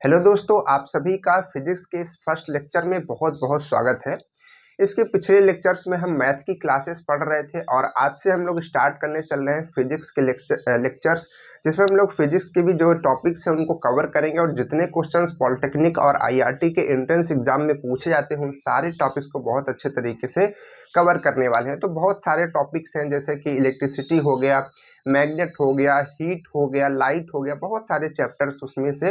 Hello दोस्तों, आप सभी का फिजिक्स के इस फर्स्ट लेक्चर में बहुत बहुत स्वागत है। इसके पिछले लेक्चर्स में हम मैथ की क्लासेस पढ़ रहे थे और आज से हम लोग स्टार्ट करने चल रहे हैं फिजिक्स के लेक्चर्स, जिसमें हम लोग फिजिक्स के भी जो टॉपिक्स हैं उनको कवर करेंगे और जितने क्वेश्चंस पॉलिटेक्निक और आईआरटी के एंट्रेंस एग्जाम में पूछे जाते हैं उन सारे टॉपिक्स को बहुत अच्छे तरीके से कवर करने वाले हैं। तो बहुत सारे टॉपिक्स हैं, जैसे कि इलेक्ट्रिसिटी हो गया, मैग्नेट हो गया, हीट हो गया, लाइट हो गया, बहुत सारे चैप्टर्स उसमें से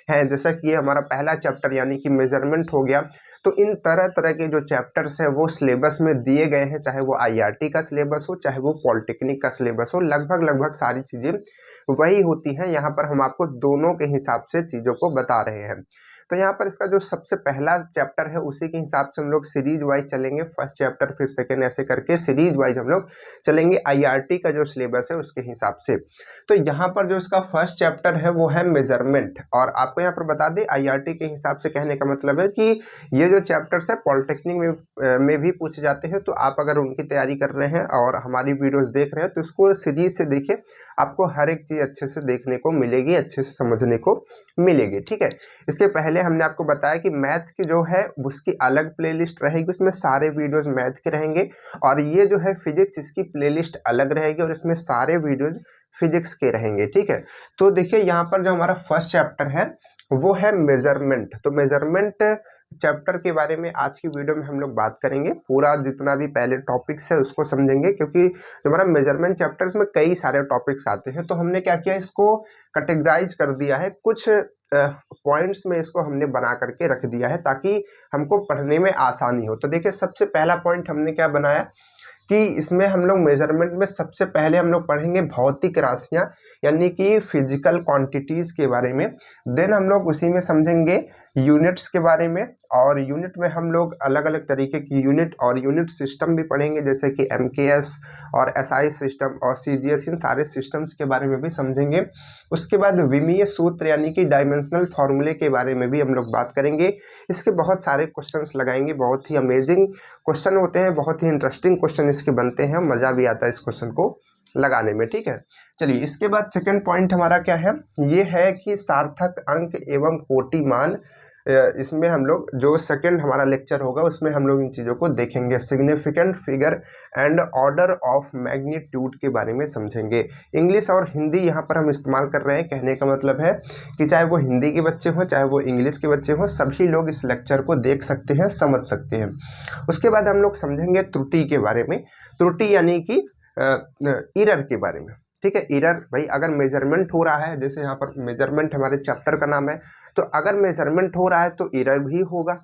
हैं। जैसा कि ये हमारा पहला चैप्टर यानी कि मेजरमेंट हो गया। तो इन तरह तरह के जो चैप्टर्स हैं वो सिलेबस में दिए गए हैं, चाहे वो आईआरटी का सिलेबस हो चाहे वो पॉलिटेक्निक का सिलेबस हो, लगभग लगभग सारी चीज़ें वही होती हैं। यहाँ पर हम आपको दोनों के हिसाब से चीज़ों को बता रहे हैं। तो यहाँ पर इसका जो सबसे पहला चैप्टर है उसी के हिसाब से हम लोग सीरीज वाइज चलेंगे, फर्स्ट चैप्टर फिर सेकेंड, ऐसे करके सीरीज वाइज हम लोग चलेंगे आईआरटी का जो सिलेबस है उसके हिसाब से। तो यहाँ पर जो इसका फर्स्ट चैप्टर है वो है मेजरमेंट। और आपको यहाँ पर बता दें, आईआरटी के हिसाब से कहने का मतलब है कि ये जो चैप्टर्स है पॉलिटेक्निक में भी पूछे जाते हैं। तो आप अगर उनकी तैयारी कर रहे हैं और हमारी वीडियोस देख रहे हैं तो इसको सीरीज से देखिए, आपको हर एक चीज़ अच्छे से देखने को मिलेगी, अच्छे से समझने को मिलेगी। ठीक है, इसके पहले हमने आपको बताया कि मैथ की जो है उसकी अलग प्लेलिस्ट रहेगी, उसमें सारे वीडियोस मैथ के रहेंगे। और ये जो है फिजिक्स, इसकी प्लेलिस्ट अलग रहेगी और इसमें सारे वीडियोस फिजिक्स के रहेंगे। ठीक है, तो देखिए यहाँ पर जो हमारा फर्स्ट चैप्टर है वो है मेजरमेंट। तो मेजरमेंट चैप्टर के बारे में आज की वीडियो में हम लोग बात करेंगे। पूरा जितना भी पहले टॉपिक्स है उसको समझेंगे, क्योंकि जो हमारा मेजरमेंट चैप्टर्स में कई सारे टॉपिक्स आते हैं। तो हमने क्या किया, इसको कैटेगराइज कर दिया है, कुछ पॉइंट्स में इसको हमने बना करके रख दिया है ताकि हमको पढ़ने में आसानी हो। तो देखिए, सबसे पहला पॉइंट हमने क्या बनाया कि इसमें हम लोग मेजरमेंट में सबसे पहले हम लोग पढ़ेंगे भौतिक राशियां, यानी कि फिजिकल क्वांटिटीज़ के बारे में। देन हम लोग उसी में समझेंगे यूनिट्स के बारे में, और यूनिट में हम लोग अलग अलग तरीके की यूनिट और यूनिट सिस्टम भी पढ़ेंगे, जैसे कि एमकेएस और एसआई सिस्टम और सीजीएस, इन सारे सिस्टम्स के बारे में भी समझेंगे। उसके बाद विमीय सूत्र यानी कि डायमेंशनल फार्मूले के बारे में भी हम लोग बात करेंगे। इसके बहुत सारे क्वेश्चंस लगाएंगे, बहुत ही अमेजिंग क्वेश्चन होते हैं, बहुत ही इंटरेस्टिंग क्वेश्चन इसके बनते हैं, मज़ा भी आता है इस क्वेश्चन को लगाने में। ठीक है, चलिए इसके बाद सेकंड पॉइंट हमारा क्या है, ये है कि सार्थक अंक एवं कोटिमान। इसमें हम लोग जो सेकंड हमारा लेक्चर होगा उसमें हम लोग इन चीज़ों को देखेंगे। Significant figure and order of magnitude के बारे में समझेंगे। इंग्लिश और हिंदी यहाँ पर हम इस्तेमाल कर रहे हैं। कहने का मतलब है कि चाहे वो हिंदी के बच्चे हों चाहे वो इंग्लिश के बच्चे हों, सभी लोग इस लेक्चर को देख सकते हैं, समझ सकते हैं। उसके बाद हम लोग समझेंगे त्रुटि के बारे में। त्रुटि यानी कि एरर के बारे में। ठीक है, एरर भाई, अगर मेजरमेंट हो रहा है, जैसे यहाँ पर मेजरमेंट हमारे चैप्टर का नाम है, तो अगर मेजरमेंट हो रहा है तो एरर भी होगा।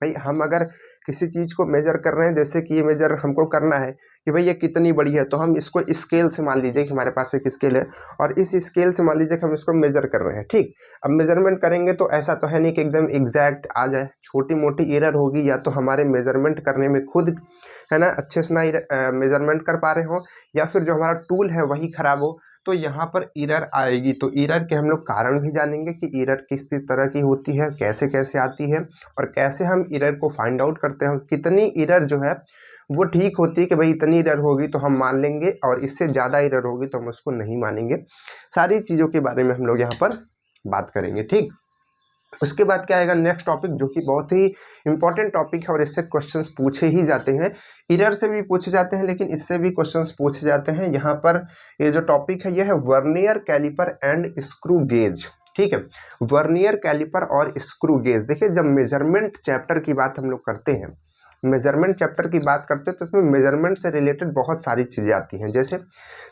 भाई हम अगर किसी चीज़ को मेजर कर रहे हैं, जैसे कि ये मेजर हमको करना है कि भाई ये कितनी बड़ी है, तो हम इसको स्केल से, मान लीजिए कि हमारे पास एक स्केल है और इस स्केल से मान लीजिए कि हम इसको मेजर कर रहे हैं। ठीक, अब मेजरमेंट करेंगे तो ऐसा तो है नहीं कि एकदम एग्जैक्ट आ जाए, छोटी मोटी एरर होगी, या तो हमारे मेजरमेंट करने में खुद है ना अच्छे से ना मेजरमेंट कर पा रहे हो, या फिर जो हमारा टूल है वही ख़राब हो, तो यहाँ पर एरर आएगी। तो एरर के हम लोग कारण भी जानेंगे कि एरर किस किस तरह की होती है, कैसे कैसे आती है, और कैसे हम एरर को फाइंड आउट करते हैं। कितनी एरर जो है वो ठीक होती है कि भाई इतनी एरर होगी तो हम मान लेंगे, और इससे ज़्यादा एरर होगी तो हम उसको नहीं मानेंगे। सारी चीज़ों के बारे में हम लोग यहाँ पर बात करेंगे। ठीक, उसके बाद क्या आएगा नेक्स्ट टॉपिक, जो कि बहुत ही इंपॉर्टेंट टॉपिक है और इससे क्वेश्चंस पूछे ही जाते हैं। एरर से भी पूछे जाते हैं लेकिन इससे भी क्वेश्चंस पूछे जाते हैं। यहाँ पर ये जो टॉपिक है ये है vernier caliper and screw gauge. ठीक है, वर्नियर कैलिपर और स्क्रू गेज। देखिए, जब मेजरमेंट चैप्टर की बात हम लोग करते हैं, मेजरमेंट चैप्टर की बात करते हैं, तो इसमें मेजरमेंट से रिलेटेड बहुत सारी चीज़ें आती हैं। जैसे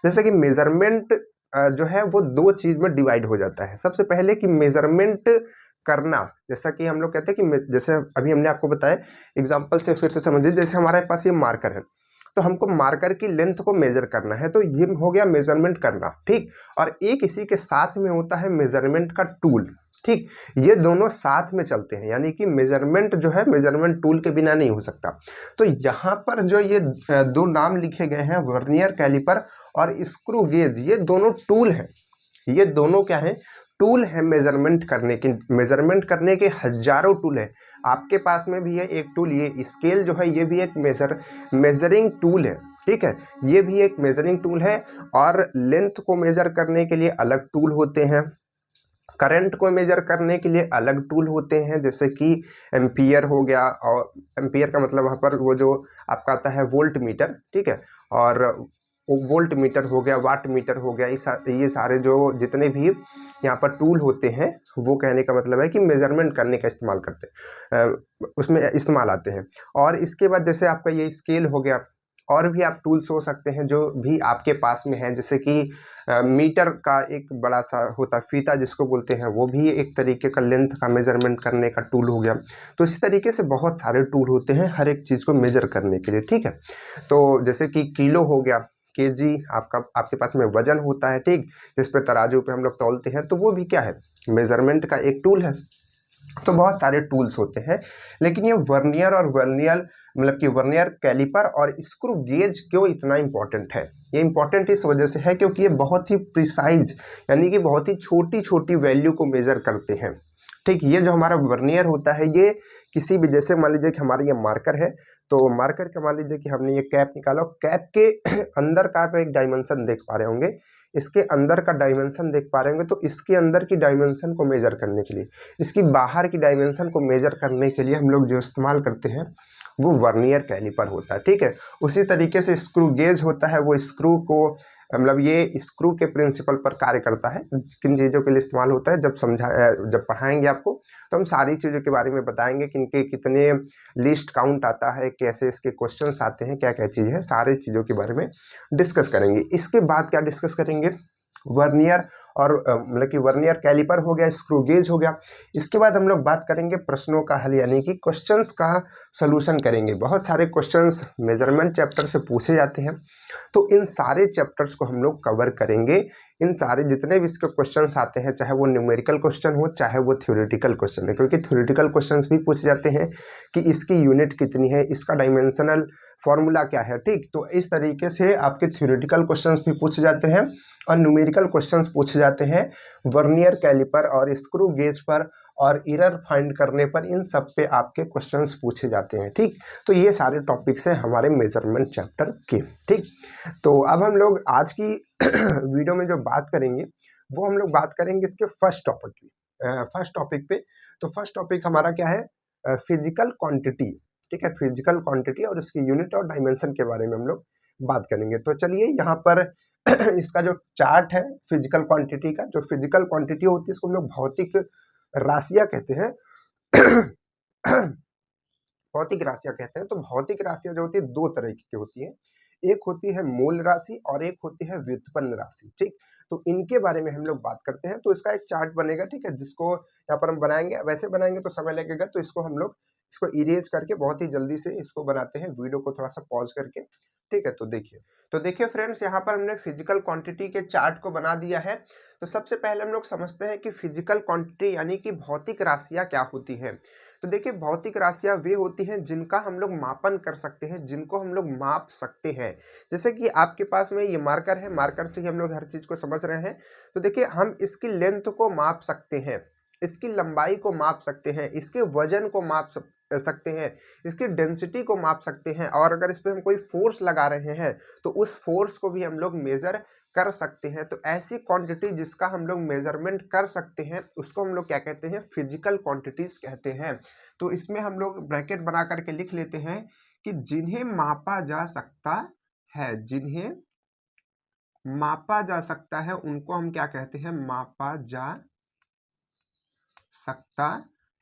जैसे कि मेजरमेंट जो है वो दो चीज़ में डिवाइड हो जाता है। सबसे पहले कि मेजरमेंट करना, जैसा कि हम लोग कहते हैं कि जैसे अभी हमने आपको बताया, एग्जांपल से फिर से समझिए, जैसे हमारे पास ये मार्कर है, तो हमको मार्कर की लेंथ को मेजर करना है, तो ये हो गया मेजरमेंट करना। ठीक, और एक इसी के साथ में होता है मेजरमेंट का टूल। ठीक, ये दोनों साथ में चलते हैं, यानी कि मेजरमेंट जो है मेजरमेंट टूल के बिना नहीं हो सकता। तो यहाँ पर जो ये दो नाम लिखे गए हैं, वर्नियर कैलिपर और स्क्रू गेज, ये दोनों टूल हैं। ये दोनों क्या है, टूल है मेजरमेंट करने की। मेजरमेंट करने के हजारों टूल है, आपके पास में भी है एक टूल, ये स्केल जो है ये भी एक मेजरिंग टूल है। ठीक है, ये भी एक मेजरिंग टूल है, और लेंथ को मेजर करने के लिए अलग टूल होते हैं। करंट को मेजर करने के लिए अलग टूल होते हैं, जैसे कि एम्पियर हो गया, और एम्पियर का मतलब वहाँ पर वो जो आपका आता है वोल्ट मीटर, ठीक है, और वोल्ट मीटर हो गया, वाट मीटर हो गया, ये सारे जो जितने भी यहाँ पर टूल होते हैं, वो कहने का मतलब है कि मेजरमेंट करने का इस्तेमाल करते हैं, उसमें इस्तेमाल आते हैं। और इसके बाद जैसे आपका ये स्केल हो गया, और भी आप टूल्स हो सकते हैं जो भी आपके पास में हैं, जैसे कि मीटर का एक बड़ा सा होता है फीता जिसको बोलते हैं, वो भी एक तरीके का लेंथ का मेजरमेंट करने का टूल हो गया। तो इसी तरीके से बहुत सारे टूल होते हैं हर एक चीज़ को मेजर करने के लिए, ठीक है। तो जैसे कि किलो हो गया, केजी आपके पास में वजन होता है, ठीक, जिस पे तराजू पे हम लोग तौलते हैं, तो वो भी क्या है, मेजरमेंट का एक टूल है। तो बहुत सारे टूल्स होते हैं, लेकिन ये वर्नियर और वर्नियर मतलब कि वर्नियर कैलिपर और स्क्रू गेज क्यों इतना इंपॉर्टेंट है? ये इंपॉर्टेंट इस वजह से है क्योंकि ये बहुत ही प्रिसाइज यानी कि बहुत ही छोटी छोटी वैल्यू को मेजर करते हैं, ठीक। ये जो हमारा वर्नियर होता है, ये किसी भी, जैसे मान लीजिए कि हमारा ये मार्कर है, तो मार्कर का मान लीजिए कि हमने ये कैप निकाला, कैप के अंदर का आप एक डायमेंशन देख पा रहे होंगे, इसके अंदर का डायमेंशन देख पा रहे होंगे, तो इसके अंदर की डायमेंशन को मेजर करने के लिए, इसकी बाहर की डायमेंशन को मेजर करने के लिए हम लोग जो इस्तेमाल करते हैं वो वर्नियर कैलिपर होता है, ठीक है। उसी तरीके से स्क्रू गेज होता है, वो स्क्रू को मतलब ये स्क्रू के प्रिंसिपल पर कार्य करता है। किन चीज़ों के लिए इस्तेमाल होता है जब पढ़ाएंगे आपको, तो हम सारी चीज़ों के बारे में बताएंगे कि इनके कितने लिस्ट काउंट आता है, कैसे इसके क्वेश्चंस आते हैं, क्या क्या चीज़ है, सारी चीज़ों के बारे में डिस्कस करेंगे। इसके बाद क्या डिस्कस करेंगे, वर्नियर और मतलब कि वर्नियर कैलिपर हो गया, स्क्रू गेज हो गया। इसके बाद हम लोग बात करेंगे प्रश्नों का हल यानी कि क्वेश्चंस का सलूशन करेंगे। बहुत सारे क्वेश्चंस मेजरमेंट चैप्टर से पूछे जाते हैं, तो इन सारे चैप्टर्स को हम लोग कवर करेंगे। इन सारे जितने भी इसके क्वेश्चंस आते हैं, चाहे वो न्यूमेरिकल क्वेश्चन हो, चाहे वो थ्योरेटिकल क्वेश्चन है, क्योंकि थ्योरेटिकल क्वेश्चंस भी पूछे जाते हैं कि इसकी यूनिट कितनी है, इसका डायमेंशनल फॉर्मूला क्या है, ठीक। तो इस तरीके से आपके थ्योरेटिकल क्वेश्चंस भी पूछे जाते हैं और न्यूमेरिकल क्वेश्चंस पूछे जाते हैं वर्नियर कैलिपर और स्क्रू गेज पर, और एरर फाइंड करने पर इन सब पे आपके क्वेश्चंस पूछे जाते हैं, ठीक। तो ये सारे टॉपिक्स हैं हमारे मेजरमेंट चैप्टर के, ठीक। तो अब हम लोग आज की वीडियो में जो बात करेंगे वो हम लोग बात करेंगे इसके फर्स्ट टॉपिक की, फर्स्ट टॉपिक पे। तो फर्स्ट टॉपिक हमारा क्या है, फिजिकल क्वांटिटी, ठीक है। फिजिकल क्वांटिटी और उसकी यूनिट और डायमेंशन के बारे में हम लोग बात करेंगे। तो चलिए यहाँ पर इसका जो चार्ट है फिजिकल क्वांटिटी का, जो फिजिकल क्वांटिटी होती है इसको हम लोग भौतिक राशियां कहते हैं। भौतिक राशियां कहते हैं। तो भौतिक राशियां जो होती है दो तरह की होती है, एक होती है मूल राशि और एक होती है व्युत्पन्न राशि, ठीक। तो इनके बारे में हम लोग बात करते हैं। तो इसका एक चार्ट बनेगा, ठीक है, जिसको यहाँ पर हम बनाएंगे। वैसे बनाएंगे तो समय लगेगा, तो इसको हम लोग इसको इरेज करके बहुत ही जल्दी से इसको बनाते हैं, वीडियो को थोड़ा सा पॉज करके, ठीक है। तो देखिए फ्रेंड्स, यहाँ पर हमने फिजिकल क्वांटिटी के चार्ट को बना दिया है। तो सबसे पहले हम लोग समझते हैं कि फिजिकल क्वांटिटी यानी कि भौतिक राशियाँ क्या होती हैं। तो देखिए, भौतिक राशियाँ वे होती हैं जिनका हम लोग मापन कर सकते हैं, जिनको हम लोग माप सकते हैं। जैसे कि आपके पास में ये मार्कर है, मार्कर से ही हम लोग हर चीज़ को समझ रहे हैं। तो देखिए, हम इसकी लेंथ को माप सकते हैं, इसकी लंबाई को माप सकते हैं, इसके वजन को माप सकते हैं, इसकी डेंसिटी को माप सकते हैं, और अगर इस पर हम कोई फोर्स लगा रहे हैं तो उस फोर्स को भी हम लोग मेजर कर सकते हैं। तो ऐसी क्वांटिटी जिसका हम लोग मेजरमेंट कर सकते हैं उसको हम लोग क्या कहते हैं, फिजिकल क्वांटिटीज कहते हैं। तो इसमें हम लोग ब्रैकेट बना करके लिख लेते हैं कि जिन्हें मापा जा सकता है, जिन्हें मापा जा सकता है उनको हम क्या कहते हैं, मापा जा सकता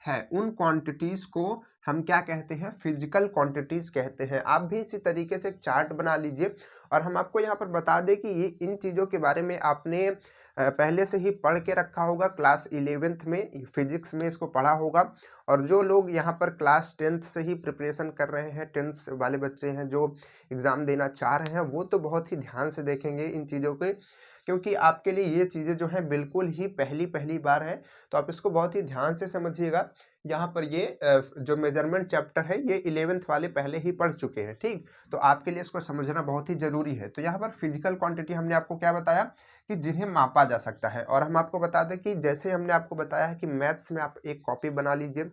है। उन क्वांटिटीज को हम क्या कहते हैं, फिजिकल क्वांटिटीज कहते हैं। आप भी इसी तरीके से एक चार्ट बना लीजिए, और हम आपको यहाँ पर बता दें कि ये इन चीज़ों के बारे में आपने पहले से ही पढ़ के रखा होगा। क्लास 11th में फिजिक्स में इसको पढ़ा होगा, और जो लोग यहाँ पर क्लास 10th से ही प्रिपरेशन कर रहे हैं, 10th वाले बच्चे हैं जो एग्ज़ाम देना चाह रहे हैं, वो तो बहुत ही ध्यान से देखेंगे इन चीज़ों के, क्योंकि आपके लिए ये चीज़ें जो हैं बिल्कुल ही पहली बार है। तो आप इसको बहुत ही ध्यान से समझिएगा। यहाँ पर ये जो मेजरमेंट चैप्टर है ये 11th वाले पहले ही पढ़ चुके हैं, ठीक। तो आपके लिए इसको समझना बहुत ही ज़रूरी है। तो यहाँ पर फिजिकल क्वांटिटी हमने आपको क्या बताया कि जिन्हें मापा जा सकता है। और हम आपको बता दें कि जैसे हमने आपको बताया है कि मैथ्स में आप एक कॉपी बना लीजिए,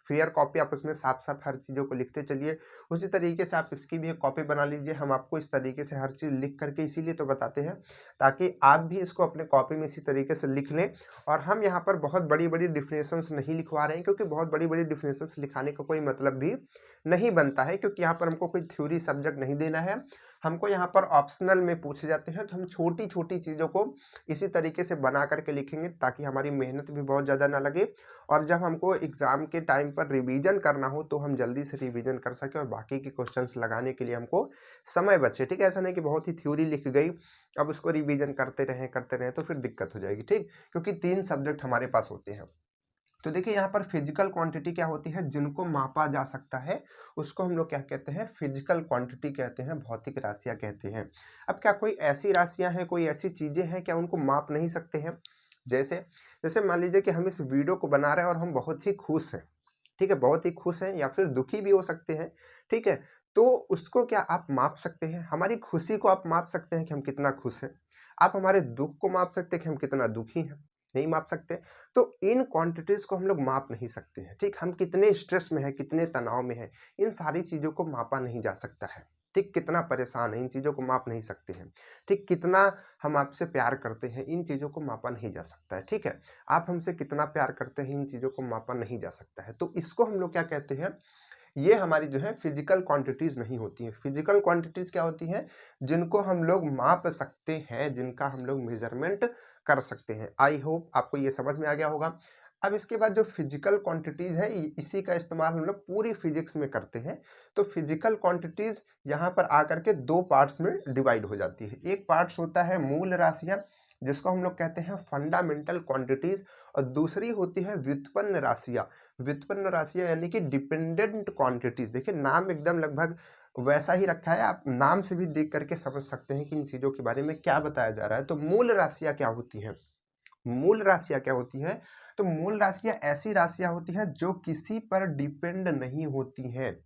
फेयर कॉपी आप उसमें साफ साफ हर चीज़ों को लिखते चलिए। उसी तरीके से आप इसकी भी एक कॉपी बना लीजिए। हम आपको इस तरीके से हर चीज़ लिख करके इसीलिए तो बताते हैं ताकि आप भी इसको अपने कॉपी में इसी तरीके से लिख लें। और हम यहाँ पर बहुत बड़ी बड़ी डिफिनेशंस नहीं लिखवा रहे हैं, क्योंकि बहुत बड़ी बड़ी डिफिनेशंस लिखाने का कोई मतलब भी नहीं बनता है, क्योंकि यहाँ पर हमको कोई थ्योरी सब्जेक्ट नहीं देना है। हमको यहाँ पर ऑप्शनल में पूछे जाते हैं, तो हम छोटी छोटी चीज़ों को इसी तरीके से बना करके लिखेंगे ताकि हमारी मेहनत भी बहुत ज़्यादा ना लगे, और जब हमको एग्ज़ाम के टाइम पर रिवीजन करना हो तो हम जल्दी से रिवीजन कर सकें और बाकी के क्वेश्चंस लगाने के लिए हमको समय बचे। ठीक है, ऐसा नहीं कि बहुत ही थ्योरी लिख गई अब उसको रिवीजन करते रहें तो फिर दिक्कत हो जाएगी। ठीक, क्योंकि 3 सब्जेक्ट हमारे पास होते हैं। तो देखिए यहाँ पर फिजिकल क्वांटिटी क्या होती है, जिनको मापा जा सकता है उसको हम लोग क्या कहते हैं, फिजिकल क्वांटिटी कहते हैं, भौतिक राशियाँ कहते हैं। अब क्या कोई ऐसी राशियाँ हैं, कोई ऐसी चीज़ें हैं क्या उनको माप नहीं सकते हैं? जैसे जैसे मान लीजिए कि हम इस वीडियो को बना रहे हैं और हम बहुत ही खुश हैं, ठीक है, बहुत ही खुश हैं या फिर दुखी भी हो सकते हैं, ठीक है, तो उसको क्या आप माप सकते हैं? हमारी खुशी को आप माप सकते हैं कि हम कितना खुश हैं? आप हमारे दुख को माप सकते हैं कि हम कितना दुखी हैं? नहीं माप सकते। तो इन क्वांटिटीज़ को हम लोग माप नहीं सकते हैं, ठीक? हम कितने स्ट्रेस में हैं, कितने तनाव में हैं, इन सारी चीज़ों को मापा नहीं जा सकता है, ठीक? कितना परेशान है, इन चीज़ों को माप नहीं सकते हैं, ठीक? कितना हम आपसे प्यार करते हैं, इन चीज़ों को मापा नहीं जा सकता है, ठीक है? आप हमसे कितना प्यार करते हैं, इन चीज़ों को मापा नहीं जा सकता है। तो इसको हम लोग क्या कहते हैं, ये हमारी जो है फिजिकल क्वांटिटीज़ नहीं होती हैं। फिजिकल क्वांटिटीज़ क्या होती हैं, जिनको हम लोग माप सकते हैं, जिनका हम लोग मेजरमेंट कर सकते हैं। आई होप आपको ये समझ में आ गया होगा। अब इसके बाद जो फिजिकल क्वांटिटीज़ है, इसी का इस्तेमाल हम लोग पूरी फिजिक्स में करते हैं। तो फिजिकल क्वांटिटीज़ यहाँ पर आकर के 2 पार्ट्स में डिवाइड हो जाती है। एक पार्ट्स होता है मूल राशियाँ, जिसको हम लोग कहते हैं फंडामेंटल क्वांटिटीज़, और दूसरी होती है व्युत्पन्न राशियाँ। व्युत्पन्न राशियाँ यानी कि डिपेंडेंट क्वांटिटीज। देखिए नाम एकदम लगभग वैसा ही रखा है, आप नाम से भी देख करके समझ सकते हैं कि इन चीज़ों के बारे में क्या बताया जा रहा है। तो मूल राशियाँ क्या होती हैं? मूल राशियाँ क्या होती हैं? तो मूल राशियाँ ऐसी राशियाँ होती हैं जो किसी पर डिपेंड नहीं होती हैं,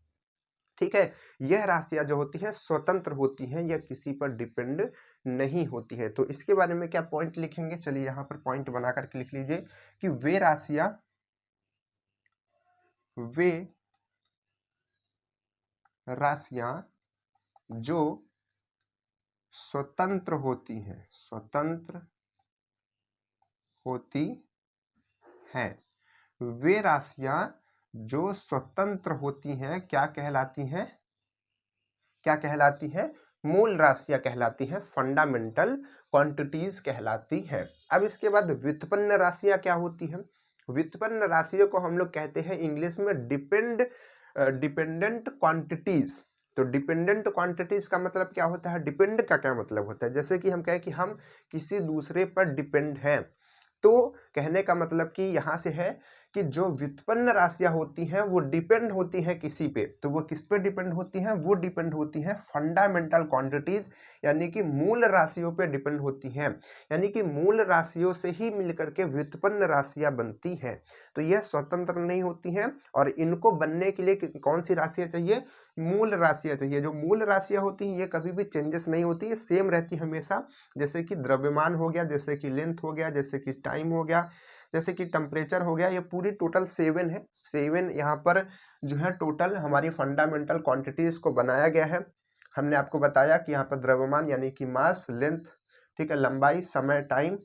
ठीक है। यह राशियाँ जो होती हैं स्वतंत्र होती हैं, यह किसी पर डिपेंड नहीं होती है। तो इसके बारे में क्या पॉइंट लिखेंगे, चलिए यहाँ पर पॉइंट बना करके लिख लीजिए कि वे राशियाँ जो स्वतंत्र होती हैं, स्वतंत्र होती हैं, वे राशियाँ जो स्वतंत्र होती हैं क्या कहलाती हैं? क्या कहलाती हैं? मूल राशियाँ कहलाती हैं, फंडामेंटल क्वांटिटीज कहलाती हैं। अब इसके बाद व्युत्पन्न राशियाँ क्या होती हैं? व्युत्पन्न राशियों को हम लोग कहते हैं इंग्लिश में डिपेंडेंट क्वांटिटीज। तो डिपेंडेंट क्वांटिटीज का मतलब क्या होता है, डिपेंड का क्या मतलब होता है? जैसे कि हम कहें कि हम किसी दूसरे पर डिपेंड हैं, तो कहने का मतलब कि यहाँ से है कि जो व्युत्पन्न राशियाँ होती हैं वो डिपेंड होती हैं किसी पे। तो वो किस पे डिपेंड होती हैं? वो डिपेंड होती हैं फंडामेंटल क्वांटिटीज, यानी कि मूल राशियों पे डिपेंड होती हैं। यानी कि मूल राशियों से ही मिलकर के व्युत्पन्न राशियाँ बनती हैं। तो यह स्वतंत्र नहीं होती हैं, और इनको बनने के लिए कौन सी राशियाँ चाहिए? मूल राशियाँ चाहिए। जो मूल राशियाँ होती हैं ये कभी भी चेंजेस नहीं होती है, सेम रहती है हमेशा। जैसे कि द्रव्यमान हो गया, जैसे कि लेंथ हो गया, जैसे कि टाइम हो गया, जैसे कि टेम्परेचर हो गया, ये पूरी टोटल 7 है। 7 यहाँ पर जो है टोटल हमारी फंडामेंटल क्वांटिटीज को बनाया गया है। हमने आपको बताया कि यहाँ पर द्रव्यमान यानी कि मास, लेंथ, ठीक है, लंबाई, समय, टाइम,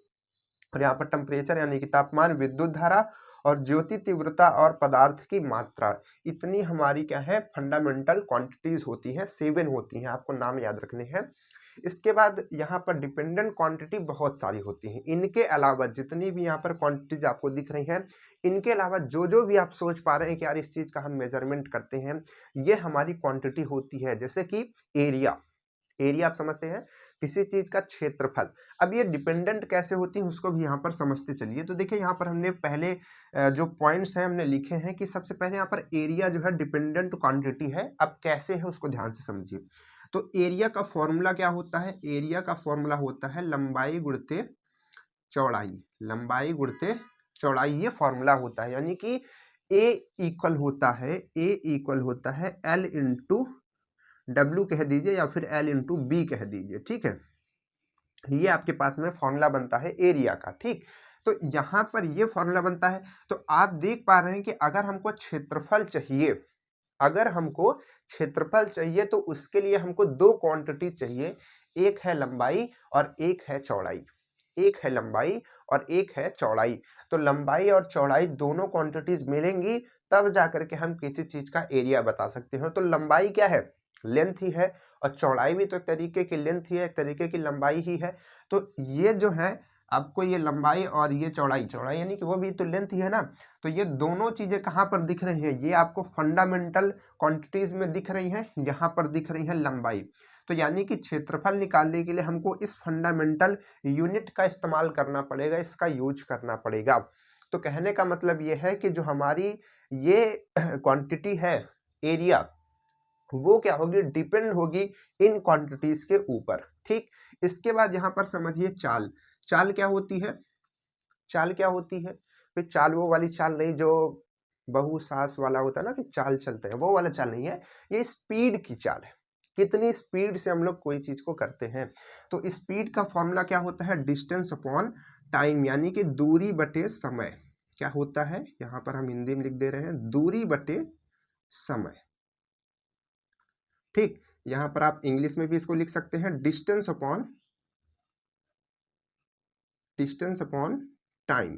और यहाँ पर टेम्परेचर यानी कि तापमान, विद्युत धारा, और ज्योति तीव्रता, और पदार्थ की मात्रा, इतनी हमारी क्या है, फंडामेंटल क्वांटिटीज होती हैं। 7 होती हैं, आपको नाम याद रखने हैं। इसके बाद यहाँ पर डिपेंडेंट क्वांटिटी बहुत सारी होती हैं। इनके अलावा जितनी भी यहाँ पर क्वांटिटीज आपको दिख रही हैं, इनके अलावा जो जो भी आप सोच पा रहे हैं कि यार इस चीज़ का हम मेजरमेंट करते हैं, ये हमारी क्वांटिटी होती है। जैसे कि एरिया, एरिया आप समझते हैं, किसी चीज का क्षेत्रफल। अब ये डिपेंडेंट कैसे होती है उसको भी यहाँ पर समझते चलिए। तो देखिए यहाँ पर हमने पहले जो पॉइंट्स हैं हमने लिखे हैं कि सबसे पहले यहाँ पर एरिया जो है डिपेंडेंट क्वांटिटी है। अब कैसे है उसको ध्यान से समझिए। तो एरिया का फॉर्मूला क्या होता है? एरिया का फॉर्मूला होता है लंबाई गुणित चौड़ाई, लंबाई गुणित चौड़ाई, ये फॉर्मूला होता है। यानी कि ए इक्वल होता है एल इंटू डब्ल्यू कह दीजिए, या फिर एल इंटू बी कह दीजिए, ठीक है। ये आपके पास में फॉर्मूला बनता है एरिया का, ठीक। तो यहाँ पर ये फॉर्मूला बनता है। तो आप देख पा रहे हैं कि अगर हमको क्षेत्रफल चाहिए तो उसके लिए हमको दो क्वांटिटी चाहिए, एक है लंबाई और एक है चौड़ाई। तो लंबाई और चौड़ाई दोनों क्वांटिटीज मिलेंगी तब जाकर के हम किसी चीज का एरिया बता सकते हैं। तो लंबाई क्या है? लेंथ ही है, और चौड़ाई भी तो एक तरीके की लेंथ ही है, एक तरीके की लंबाई ही है। तो ये जो है आपको ये लंबाई और ये चौड़ाई यानी कि वो भी तो लेंथ ही है ना। तो ये दोनों चीजें कहाँ पर दिख रही हैं? ये आपको फंडामेंटल क्वांटिटीज में दिख रही हैं, यहाँ पर दिख रही है लंबाई। तो यानी कि क्षेत्रफल निकालने के लिए हमको इस फंडामेंटल यूनिट का इस्तेमाल करना पड़ेगा, इसका यूज करना पड़ेगा। तो कहने का मतलब ये है कि जो हमारी ये क्वांटिटी है एरिया, वो क्या होगी? डिपेंड होगी इन क्वांटिटीज के ऊपर। ठीक, इसके बाद यहाँ पर समझिए चाल क्या होती है? फिर चाल वो वाली चाल नहीं जो बहु सास वाला होता है ना, कि चाल चलते हैं, वो वाला चाल नहीं है, ये स्पीड की चाल है। कितनी स्पीड से हम लोग कोई चीज को करते हैं। तो स्पीड का फॉर्मूला क्या होता है? डिस्टेंस अपॉन टाइम, यानी कि दूरी बटे समय। क्या होता है? यहाँ पर हम हिंदी में लिख दे रहे हैं, दूरी बटे समय। ठीक, यहां पर आप इंग्लिश में भी इसको लिख सकते हैं, डिस्टेंस अपॉन टाइम।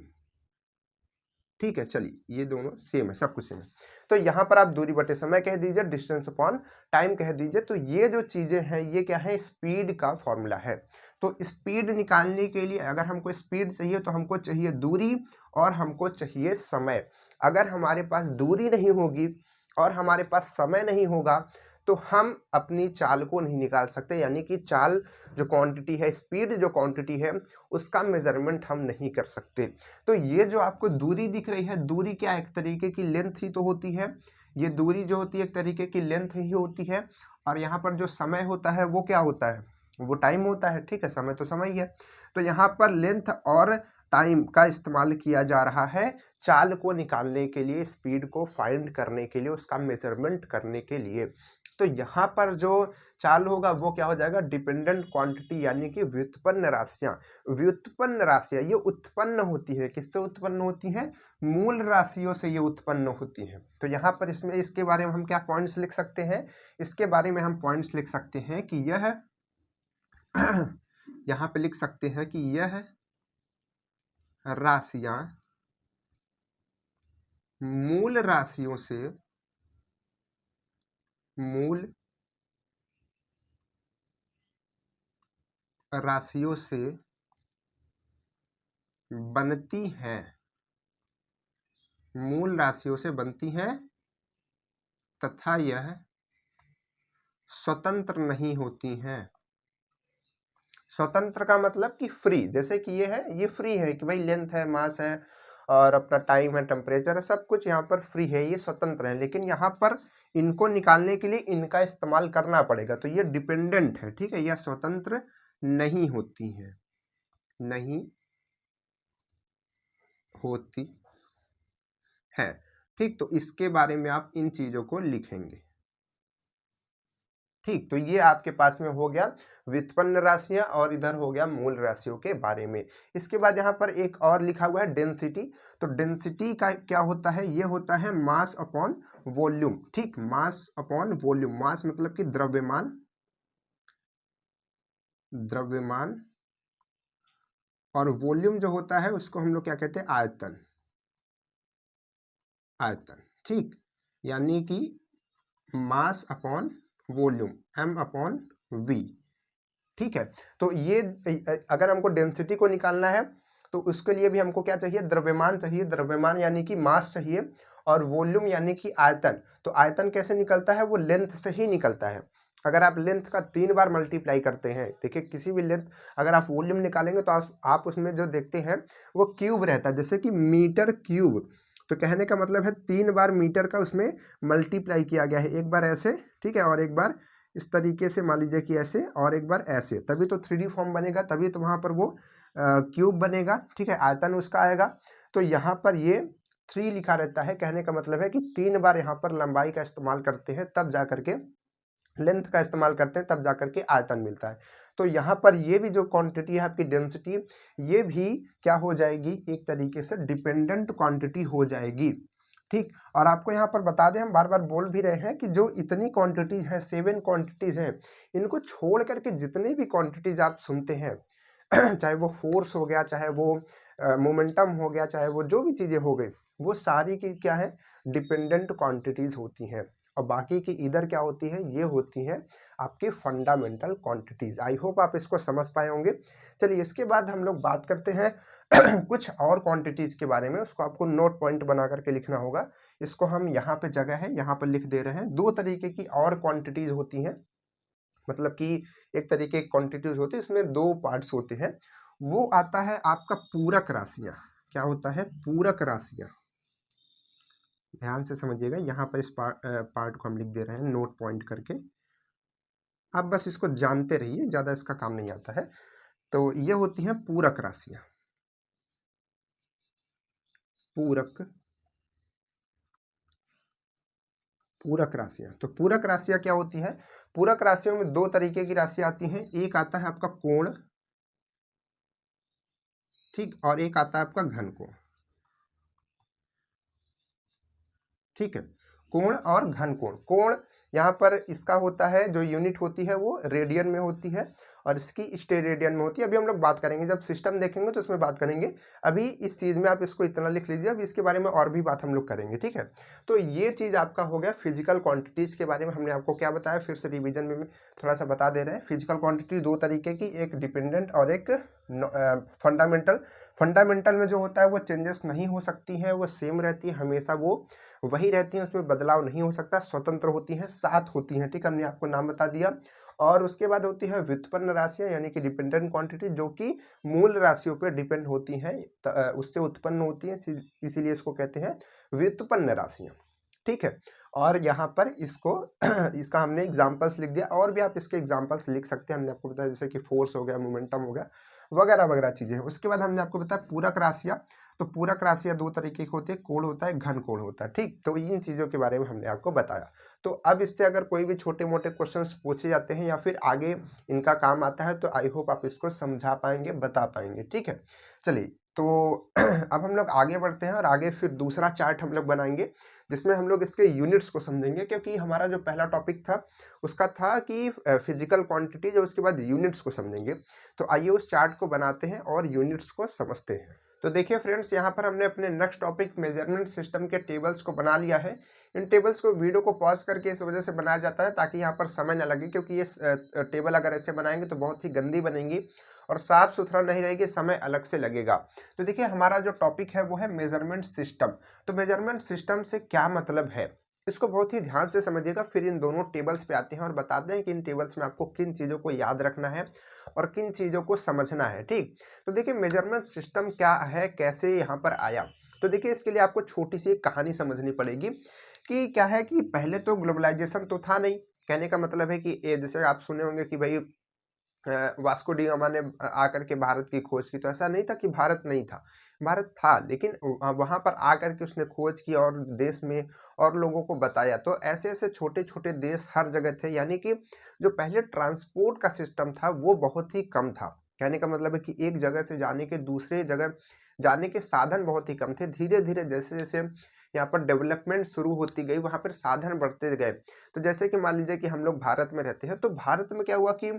ठीक है, चलिए ये दोनों सेम है, सब कुछ सेम है। तो यहां पर आप दूरी बटे समय कह दीजिए, डिस्टेंस अपॉन टाइम कह दीजिए। तो ये जो चीजें हैं ये क्या है? स्पीड का फॉर्मूला है। तो स्पीड निकालने के लिए अगर हमको स्पीड चाहिए तो हमको चाहिए दूरी और हमको चाहिए समय। अगर हमारे पास दूरी नहीं होगी और हमारे पास समय नहीं होगा तो हम अपनी चाल को नहीं निकाल सकते, यानी कि चाल जो क्वांटिटी है, स्पीड जो क्वांटिटी है, उसका मेजरमेंट हम नहीं कर सकते। तो ये जो आपको दूरी दिख रही है, दूरी क्या एक तरीके की लेंथ ही तो होती है। ये दूरी जो होती है एक तरीके की लेंथ ही होती है। और यहाँ पर जो समय होता है वो क्या होता है? वो टाइम होता है। ठीक है, समय तो समय ही है। तो यहाँ पर लेंथ और टाइम का इस्तेमाल किया जा रहा है चाल को निकालने के लिए, स्पीड को फाइंड करने के लिए, उसका मेजरमेंट करने के लिए। तो यहाँ पर जो चाल होगा वो क्या हो जाएगा? डिपेंडेंट क्वांटिटी, यानी कि व्युत्पन्न राशियां ये उत्पन्न होती है। किससे उत्पन्न होती हैं? मूल राशियों से ये उत्पन्न होती हैं। तो यहाँ पर इसमें इसके बारे में हम क्या पॉइंट्स लिख सकते हैं? इसके बारे में हम पॉइंट्स लिख सकते हैं कि यह यहाँ पे लिख सकते हैं कि यह राशियां मूल राशियों से बनती हैं, मूल राशियों से बनती हैं तथा यह स्वतंत्र नहीं होती हैं। स्वतंत्र का मतलब कि फ्री, जैसे कि ये है, ये फ्री है कि भाई लेंथ है, मास है और अपना टाइम है, टेम्परेचर है, सब कुछ यहाँ पर फ्री है, ये स्वतंत्र है। लेकिन यहाँ पर इनको निकालने के लिए इनका इस्तेमाल करना पड़ेगा। तो ये डिपेंडेंट है। ठीक है, यह स्वतंत्र नहीं होती है, नहीं होती है। ठीक, तो इसके बारे में आप इन चीजों को लिखेंगे। ठीक, तो ये आपके पास में हो गया व्युत्पन्न राशियां और इधर हो गया मूल राशियों के बारे में। इसके बाद यहाँ पर एक और लिखा हुआ है डेंसिटी। तो डेंसिटी का क्या होता है? ये होता है मास अपॉन वॉल्यूम। ठीक, मास अपॉन वॉल्यूम। मास मतलब कि द्रव्यमान और वॉल्यूम जो होता है उसको हम लोग क्या कहते हैं? आयतन। ठीक, यानी कि mass upon volume, m upon v। ठीक है, तो ये अगर हमको डेंसिटी को निकालना है तो उसके लिए भी हमको क्या चाहिए? द्रव्यमान चाहिए। द्रव्यमान यानी कि मास चाहिए, और वॉल्यूम यानी कि आयतन। तो आयतन कैसे निकलता है? वो लेंथ से ही निकलता है। अगर आप लेंथ का 3 बार मल्टीप्लाई करते हैं, देखिए किसी भी लेंथ अगर आप वॉल्यूम निकालेंगे तो आप उसमें जो देखते हैं वो क्यूब रहता है, जैसे कि मीटर क्यूब। तो कहने का मतलब है 3 बार मीटर का उसमें मल्टीप्लाई किया गया है, एक बार ऐसे, ठीक है, और एक बार इस तरीके से, मान लीजिए कि ऐसे, और एक बार ऐसे, तभी तो 3D फॉर्म बनेगा, तभी तो वहाँ पर वो क्यूब बनेगा। ठीक है, आयतन उसका आएगा। तो यहाँ पर ये 3 लिखा रहता है, कहने का मतलब है कि 3 बार यहाँ पर लंबाई का इस्तेमाल करते हैं तब जा करके, लेंथ का इस्तेमाल करते हैं तब जा करके आयतन मिलता है। तो यहाँ पर ये भी जो क्वांटिटी है आपकी डेंसिटी, ये भी क्या हो जाएगी, एक तरीके से डिपेंडेंट क्वांटिटी हो जाएगी। ठीक, और आपको यहाँ पर बता दें, हम बार बार बोल भी रहे हैं कि जो इतनी क्वांटिटीज हैं, 7 क्वांटिटीज हैं, इनको छोड़ करके जितनी भी क्वांटिटीज आप सुनते हैं चाहे वो फोर्स हो गया, चाहे वो मोमेंटम हो गया, चाहे वो जो भी चीज़ें हो गई, वो सारी की क्या है, डिपेंडेंट क्वांटिटीज होती हैं। और बाकी की इधर क्या होती है, ये होती हैं आपकी फंडामेंटल क्वांटिटीज। आई होप आप इसको समझ पाए होंगे। चलिए इसके बाद हम लोग बात करते हैं कुछ और क्वांटिटीज के बारे में। उसको आपको नोट पॉइंट बना करके लिखना होगा। इसको हम यहाँ पे जगह है, यहाँ पर लिख दे रहे हैं। 2 तरीके की और क्वांटिटीज होती हैं, मतलब कि एक तरीके की क्वांटिटीज होती है, इसमें 2 पार्ट्स होते हैं। वो आता है आपका पूरक राशियां। क्या होता है, पूरक राशियां। ध्यान से समझिएगा, यहाँ पर इस पार्ट को हम लिख दे रहे हैं नोट पॉइंट करके। आप बस इसको जानते रहिए, ज़्यादा इसका काम नहीं आता है। तो ये होती हैं पूरक राशियां। पूरक राशियां। तो पूरक राशियां क्या होती है, पूरक राशियों में 2 तरीके की राशियां आती हैं। एक आता है आपका कोण, ठीक, और एक आता है आपका घन कोण। ठीक है, कोण और घन कोण। कोण यहाँ पर इसका होता है, जो यूनिट होती है वो रेडियन में होती है, और इसकी स्टेरेडियन में होती है। अभी हम लोग बात करेंगे, जब सिस्टम देखेंगे तो उसमें बात करेंगे। अभी इस चीज़ में आप इसको इतना लिख लीजिए, अब इसके बारे में और भी बात हम लोग करेंगे। ठीक है, तो ये चीज़ आपका हो गया फिजिकल क्वांटिटीज़ के बारे में। हमने आपको क्या बताया, फिर से रिवीजन में थोड़ा सा बता दे रहे हैं। फिजिकल क्वांटिटी 2 तरीके की, एक डिपेंडेंट और एक फंडामेंटल। फंडामेंटल में जो होता है वो चेंजेस नहीं हो सकती हैं, वो सेम रहती है हमेशा, वो वही रहती हैं, उसमें बदलाव नहीं हो सकता, स्वतंत्र होती हैं, 7 होती हैं। ठीक, हमने आपको नाम बता दिया। और उसके बाद होती है व्युत्पन्न राशियां, यानी कि डिपेंडेंट क्वांटिटी, जो कि मूल राशियों पर डिपेंड होती हैं, उससे उत्पन्न होती हैं, इसीलिए इसको कहते हैं व्युत्पन्न राशियां। ठीक है, और यहाँ पर इसको इसका हमने एग्जाम्पल्स लिख दिया, और भी आप इसके एग्जाम्पल्स लिख सकते हैं। हमने आपको बताया जैसे कि फोर्स हो गया, मोमेंटम हो गया, वगैरह वगैरह चीज़ें। उसके बाद हमने आपको बताया पूरक राशियां। तो पूरक राशियां 2 तरीके की होती है, कोण होता है, घन कोण होता है। ठीक, तो इन चीज़ों के बारे में हमने आपको बताया। तो अब इससे अगर कोई भी छोटे मोटे क्वेश्चंस पूछे जाते हैं या फिर आगे इनका काम आता है, तो आई होप आप इसको समझा पाएंगे, बता पाएंगे। ठीक है, चलिए तो अब हम लोग आगे बढ़ते हैं, और आगे फिर दूसरा चार्ट हम लोग बनाएंगे, जिसमें हम लोग इसके यूनिट्स को समझेंगे। क्योंकि हमारा जो पहला टॉपिक था उसका था कि फिजिकल क्वांटिटीज, और उसके बाद यूनिट्स को समझेंगे। तो आइए उस चार्ट को बनाते हैं और यूनिट्स को समझते हैं। तो देखिए फ्रेंड्स, यहाँ पर हमने अपने नेक्स्ट टॉपिक मेजरमेंट सिस्टम के टेबल्स को बना लिया है। इन टेबल्स को वीडियो को पॉज करके इस वजह से बनाया जाता है ताकि यहाँ पर समय ना लगे, क्योंकि ये टेबल अगर ऐसे बनाएंगे तो बहुत ही गंदी बनेंगी और साफ सुथरा नहीं रहेगी, समय अलग से लगेगा। तो देखिए हमारा जो टॉपिक है वो है मेजरमेंट सिस्टम। तो मेजरमेंट सिस्टम से क्या मतलब है, इसको बहुत ही ध्यान से समझिएगा। फिर इन दोनों टेबल्स पे आते हैं और बताते हैं कि इन टेबल्स में आपको किन चीज़ों को याद रखना है और किन चीज़ों को समझना है। ठीक, तो देखिए मेजरमेंट सिस्टम क्या है, कैसे यहाँ पर आया। तो देखिए इसके लिए आपको छोटी सी एक कहानी समझनी पड़ेगी कि क्या है कि पहले तो ग्लोबलाइजेशन तो था नहीं। कहने का मतलब है कि जैसे आप सुने होंगे कि भाई वास्को डी गामा ने आकर के भारत की खोज की। तो ऐसा नहीं था कि भारत नहीं था, भारत था, लेकिन वहाँ पर आकर के उसने खोज की और देश में और लोगों को बताया। तो ऐसे ऐसे छोटे छोटे देश हर जगह थे, यानी कि जो पहले ट्रांसपोर्ट का सिस्टम था वो बहुत ही कम था। कहने का मतलब है कि एक जगह से जाने के दूसरे जगह जाने के साधन बहुत ही कम थे। धीरे धीरे जैसे जैसे यहाँ पर डेवलपमेंट शुरू होती गई, वहाँ पर साधन बढ़ते गए। तो जैसे कि मान लीजिए कि हम लोग भारत में रहते हैं, तो भारत में क्या हुआ कि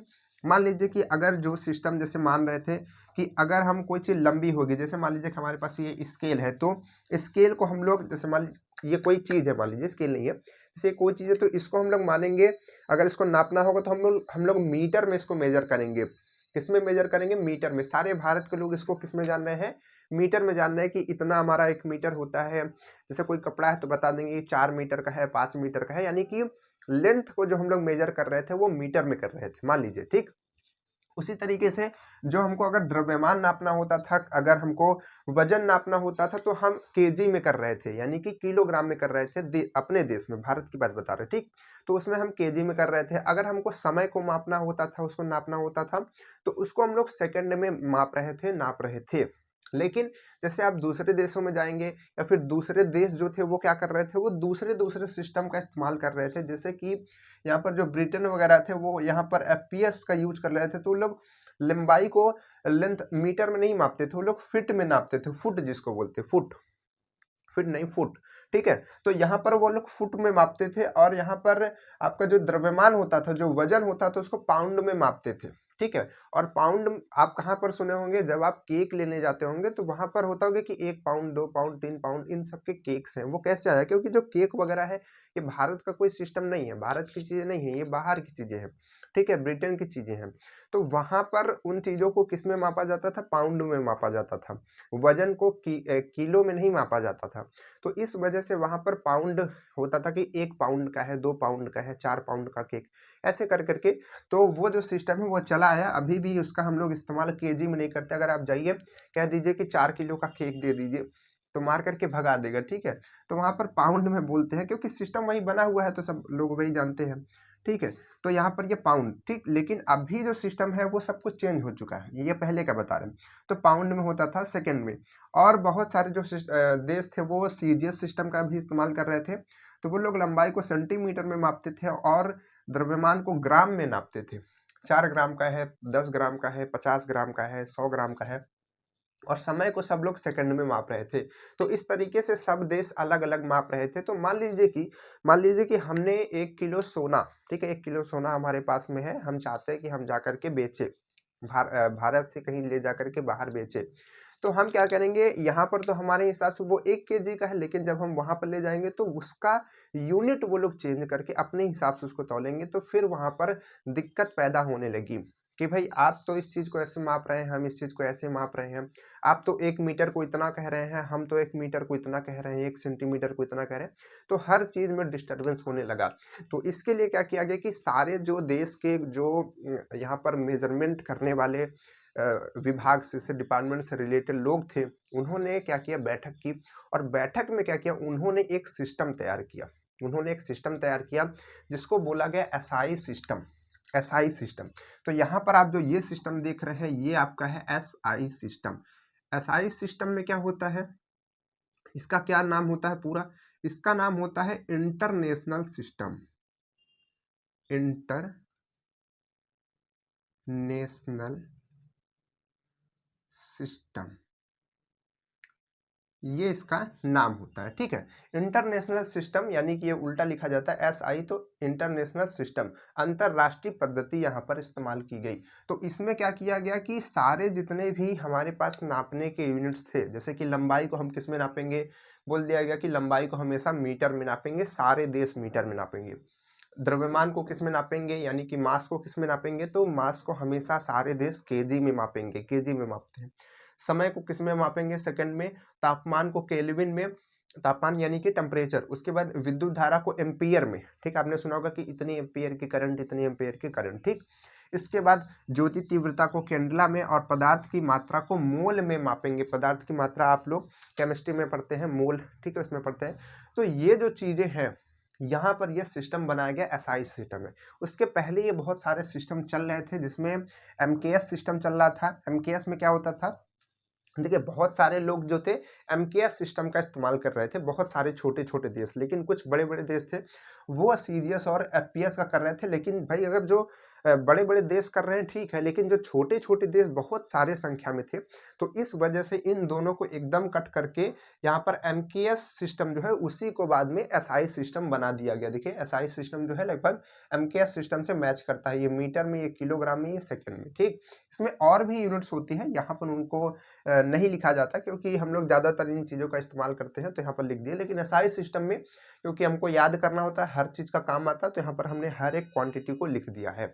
मान लीजिए कि अगर जो सिस्टम जैसे मान रहे थे कि अगर हम कोई चीज़ लंबी होगी, जैसे मान लीजिए कि हमारे पास ये स्केल है, तो स्केल को हम लोग जैसे मान ये कोई चीज़ है, मान लीजिए स्केल नहीं है, जैसे कोई चीज़ है, तो इसको हम लोग मानेंगे, अगर इसको नापना होगा तो हम लोग मीटर में इसको मेजर करेंगे। किस में मेजर करेंगे, मीटर में। सारे भारत के लोग इसको किस में जान रहे हैं, मीटर में जान रहे हैं कि इतना हमारा 1 मीटर होता है। जैसे कोई कपड़ा है तो बता देंगे 4 मीटर का है, 5 मीटर का है, यानी कि लेंथ को जो हम लोग मेजर कर रहे थे वो मीटर में कर रहे थे, मान लीजिए। ठीक, उसी तरीके से जो हमको अगर द्रव्यमान नापना होता था, अगर हमको वजन नापना होता था, तो हम केजी में कर रहे थे, यानी कि किलोग्राम में कर रहे थे। अपने देश में, भारत की बात बता रहे, ठीक, तो उसमें हम केजी में कर रहे थे। अगर हमको समय को मापना होता था, उसको नापना होता था, तो उसको हम लोग सेकंड में माप रहे थे, नाप रहे थे। लेकिन जैसे आप दूसरे देशों में जाएंगे या फिर दूसरे देश जो थे वो क्या कर रहे थे, वो दूसरे दूसरे सिस्टम का इस्तेमाल कर रहे थे। जैसे कि यहाँ पर जो ब्रिटेन वगैरह थे वो यहाँ पर एफपीएस का यूज कर रहे थे, तो वो लोग लंबाई को लेंथ मीटर में नहीं मापते थे, वो लोग फीट में नापते थे, फुट जिसको बोलते, फुट, फीट नहीं फुट, ठीक है। तो यहाँ पर वो लोग फुट में मापते थे, और यहाँ पर आपका जो द्रव्यमान होता था, जो वजन होता था, उसको पाउंड में मापते थे, ठीक है। और पाउंड आप कहाँ पर सुने होंगे, जब आप केक लेने जाते होंगे तो वहां पर होता होगा कि 1 पाउंड 2 पाउंड 3 पाउंड इन सब के केक्स हैं। वो कैसे आया, क्योंकि जो केक वगैरह है ये भारत का कोई सिस्टम नहीं है, भारत की चीजें नहीं है, ये बाहर की चीजें हैं, ठीक है, ब्रिटेन की चीजें हैं। तो वहां पर उन चीजों को किस में मापा जाता था, पाउंड में मापा जाता था, वजन को किलो में नहीं मापा जाता था। तो इस वजह से वहां पर पाउंड होता था कि 1 पाउंड का है, 2 पाउंड का है, 4 पाउंड का केक, ऐसे कर करके। तो वो जो सिस्टम है वो चला आया, अभी भी उसका हम लोग इस्तेमाल केजी में नहीं करते। अगर आप जाइए कह दीजिए कि 4 किलो का केक दे दीजिए, तो मार करके भगा देगा, ठीक है। तो वहां पर पाउंड में बोलते हैं, क्योंकि सिस्टम वही बना हुआ है, तो सब लोग वही जानते हैं, ठीक है। तो यहाँ पर ये पाउंड, ठीक, लेकिन अभी जो सिस्टम है वो सब कुछ चेंज हो चुका है, ये पहले का बता रहे हैं। तो पाउंड में होता था, सेकंड में, और बहुत सारे जो देश थे वो सीजीएस सिस्टम का भी इस्तेमाल कर रहे थे। तो वो लोग लंबाई को सेंटीमीटर में मापते थे और द्रव्यमान को ग्राम में नापते थे। 4 ग्राम का है, 10 ग्राम का है, 50 ग्राम का है, 100 ग्राम का है, और समय को सब लोग सेकंड में माप रहे थे। तो इस तरीके से सब देश अलग अलग माप रहे थे। तो मान लीजिए कि हमने 1 किलो सोना, ठीक है, 1 किलो सोना हमारे पास में है, हम चाहते हैं कि हम जाकर के बेचे, भारत से कहीं ले जाकर के बाहर बेचे। तो हम क्या करेंगे, यहाँ पर तो हमारे हिसाब से वो 1 केजी का है, लेकिन जब हम वहां पर ले जाएंगे तो उसका यूनिट वो लोग चेंज करके अपने हिसाब से उसको तौलेंगे। तो फिर वहां पर दिक्कत पैदा होने लगी कि भाई आप तो इस चीज को ऐसे माप रहे हैं, हम इस चीज को ऐसे माप रहे हैं, आप तो 1 मीटर को इतना कह रहे हैं, हम तो 1 मीटर को इतना कह रहे हैं, 1 सेंटीमीटर को इतना कह रहे हैं। तो हर चीज में डिस्टर्बेंस होने लगा। तो इसके लिए क्या किया गया कि सारे जो देश के जो यहाँ पर मेजरमेंट करने वाले विभाग से डिपार्टमेंट से रिलेटेड लोग थे, उन्होंने क्या किया, बैठक की, और बैठक में क्या किया, उन्होंने एक सिस्टम तैयार किया। उन्होंने एक सिस्टम तैयार किया जिसको बोला गया एसआई सिस्टम, एसआई सिस्टम। तो यहाँ पर आप जो ये सिस्टम देख रहे हैं ये आपका है एसआई सिस्टम। एसआई सिस्टम में क्या होता है, इसका क्या नाम होता है पूरा, इसका नाम होता है इंटरनेशनल सिस्टम, इंटरनेशनल सिस्टम, ये इसका नाम होता है, ठीक है। इंटरनेशनल सिस्टम यानी कि ये उल्टा लिखा जाता है एसआई, तो इंटरनेशनल सिस्टम, अंतरराष्ट्रीय पद्धति यहाँ पर इस्तेमाल की गई। तो इसमें क्या किया गया कि सारे जितने भी हमारे पास नापने के यूनिट्स थे, जैसे कि लंबाई को हम किस में नापेंगे, बोल दिया गया कि लंबाई को हमेशा मीटर में नापेंगे, सारे देश मीटर में नापेंगे। द्रव्यमान को किस में नापेंगे, यानी कि मास को किस में नापेंगे, तो मास को हमेशा सारे देश केजी में मापेंगे, केजी में मापते हैं। समय को किस में मापेंगे, सेकंड में। तापमान को केल्विन में, तापमान यानी कि टेम्परेचर। उसके बाद विद्युत धारा को एम्पियर में, ठीक, आपने सुना होगा कि इतनी एम्पियर की करंट, इतनी एम्पियर की करंट, ठीक। इसके बाद ज्योति तीव्रता को कैंडला में, और पदार्थ की मात्रा को मोल में मापेंगे। पदार्थ की मात्रा आप लोग केमिस्ट्री में पढ़ते हैं, मोल, ठीक है, उसमें पढ़ते हैं। तो ये जो चीजें हैं, यहाँ पर ये सिस्टम बनाया गया, एसआई सिस्टम है। उसके पहले ये बहुत सारे सिस्टम चल रहे थे, जिसमें एमकेएस सिस्टम चल रहा था। एमकेएस में क्या होता था, देखिए बहुत सारे लोग जो थे एमकेएस सिस्टम का इस्तेमाल कर रहे थे, बहुत सारे छोटे छोटे देश, लेकिन कुछ बड़े बड़े देश थे वो सीजीएस और एफपीएस का कर रहे थे। लेकिन भाई अगर जो बड़े बड़े देश कर रहे हैं ठीक है, लेकिन जो छोटे छोटे देश बहुत सारे संख्या में थे, तो इस वजह से इन दोनों को एकदम कट करके यहाँ पर एमकेएस सिस्टम जो है उसी को बाद में एसआई सिस्टम बना दिया गया। देखिए एसआई सिस्टम जो है लगभग एमकेएस सिस्टम से मैच करता है, ये मीटर में, ये किलोग्राम में, ये सेकंड में, ठीक। इसमें और भी यूनिट्स होती है, यहाँ पर उनको नहीं लिखा जाता क्योंकि हम लोग ज़्यादातर इन चीज़ों का इस्तेमाल करते हैं, तो यहाँ पर लिख दिए। लेकिन एसआई सिस्टम में क्योंकि हमको याद करना होता है, हर चीज़ का काम आता है, तो यहाँ पर हमने हर एक क्वांटिटी को लिख दिया है,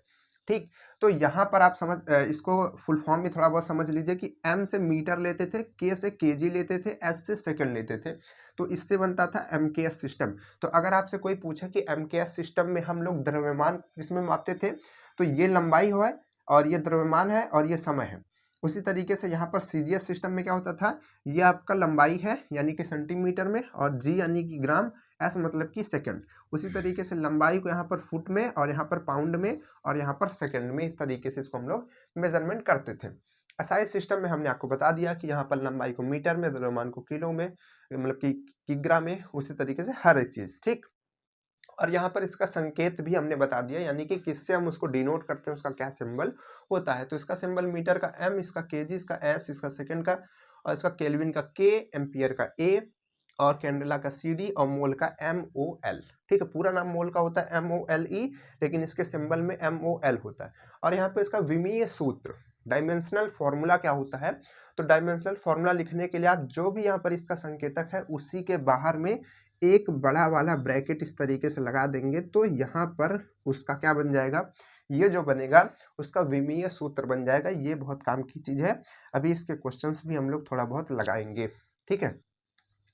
ठीक। तो यहाँ पर आप इसको फुल फॉर्म में थोड़ा बहुत समझ लीजिए कि एम से मीटर लेते थे, के से केजी लेते थे, एस से सेकंड लेते थे, तो इससे बनता था एमकेएस सिस्टम। तो अगर आपसे कोई पूछे कि एमकेएस सिस्टम में हम लोग द्रव्यमान किसमें मापते थे, तो ये लंबाई है और ये द्रव्यमान है और ये समय है। उसी तरीके से यहाँ पर सीजीएस सिस्टम में क्या होता था, ये आपका लंबाई है यानी कि सेंटीमीटर में, और जी यानी कि ग्राम, एस मतलब कि सेकंड। उसी तरीके से लंबाई को यहाँ पर फुट में, और यहाँ पर पाउंड में, और यहाँ पर सेकंड में, इस तरीके से इसको हम लोग मेजरमेंट करते थे। एसआई सिस्टम में हमने आपको बता दिया कि यहाँ पर लंबाई को मीटर में, द्रव्यमान को किलो में, मतलब कि किग्रा में, उसी तरीके से हर एक चीज, ठीक। और यहाँ पर इसका संकेत भी हमने बता दिया, यानी कि किससे हम उसको डिनोट करते हैं, उसका क्या सिंबल होता है। तो इसका सिंबल मीटर का एम, इसका केजी, इसका एस, इसका सेकंड का, और इसका केल्विन का के, एम्पियर का ए, और कैंडेला का CD, और मोल का MOL, ठीक है। पूरा नाम मोल का होता है MOLE, लेकिन इसके सिंबल में MOL होता है। और यहाँ पे इसका विमीय सूत्र, डायमेंशनल फॉर्मूला क्या होता है, तो डायमेंशनल फॉर्मूला लिखने के लिए आप जो भी यहाँ पर इसका संकेतक है उसी के बाहर में एक बड़ा वाला ब्रैकेट इस तरीके से लगा देंगे, तो यहाँ पर उसका क्या बन जाएगा, ये जो बनेगा उसका विमीय सूत्र बन जाएगा। ये बहुत काम की चीज है, अभी इसके क्वेश्चंस भी हम लोग थोड़ा बहुत लगाएंगे, ठीक है।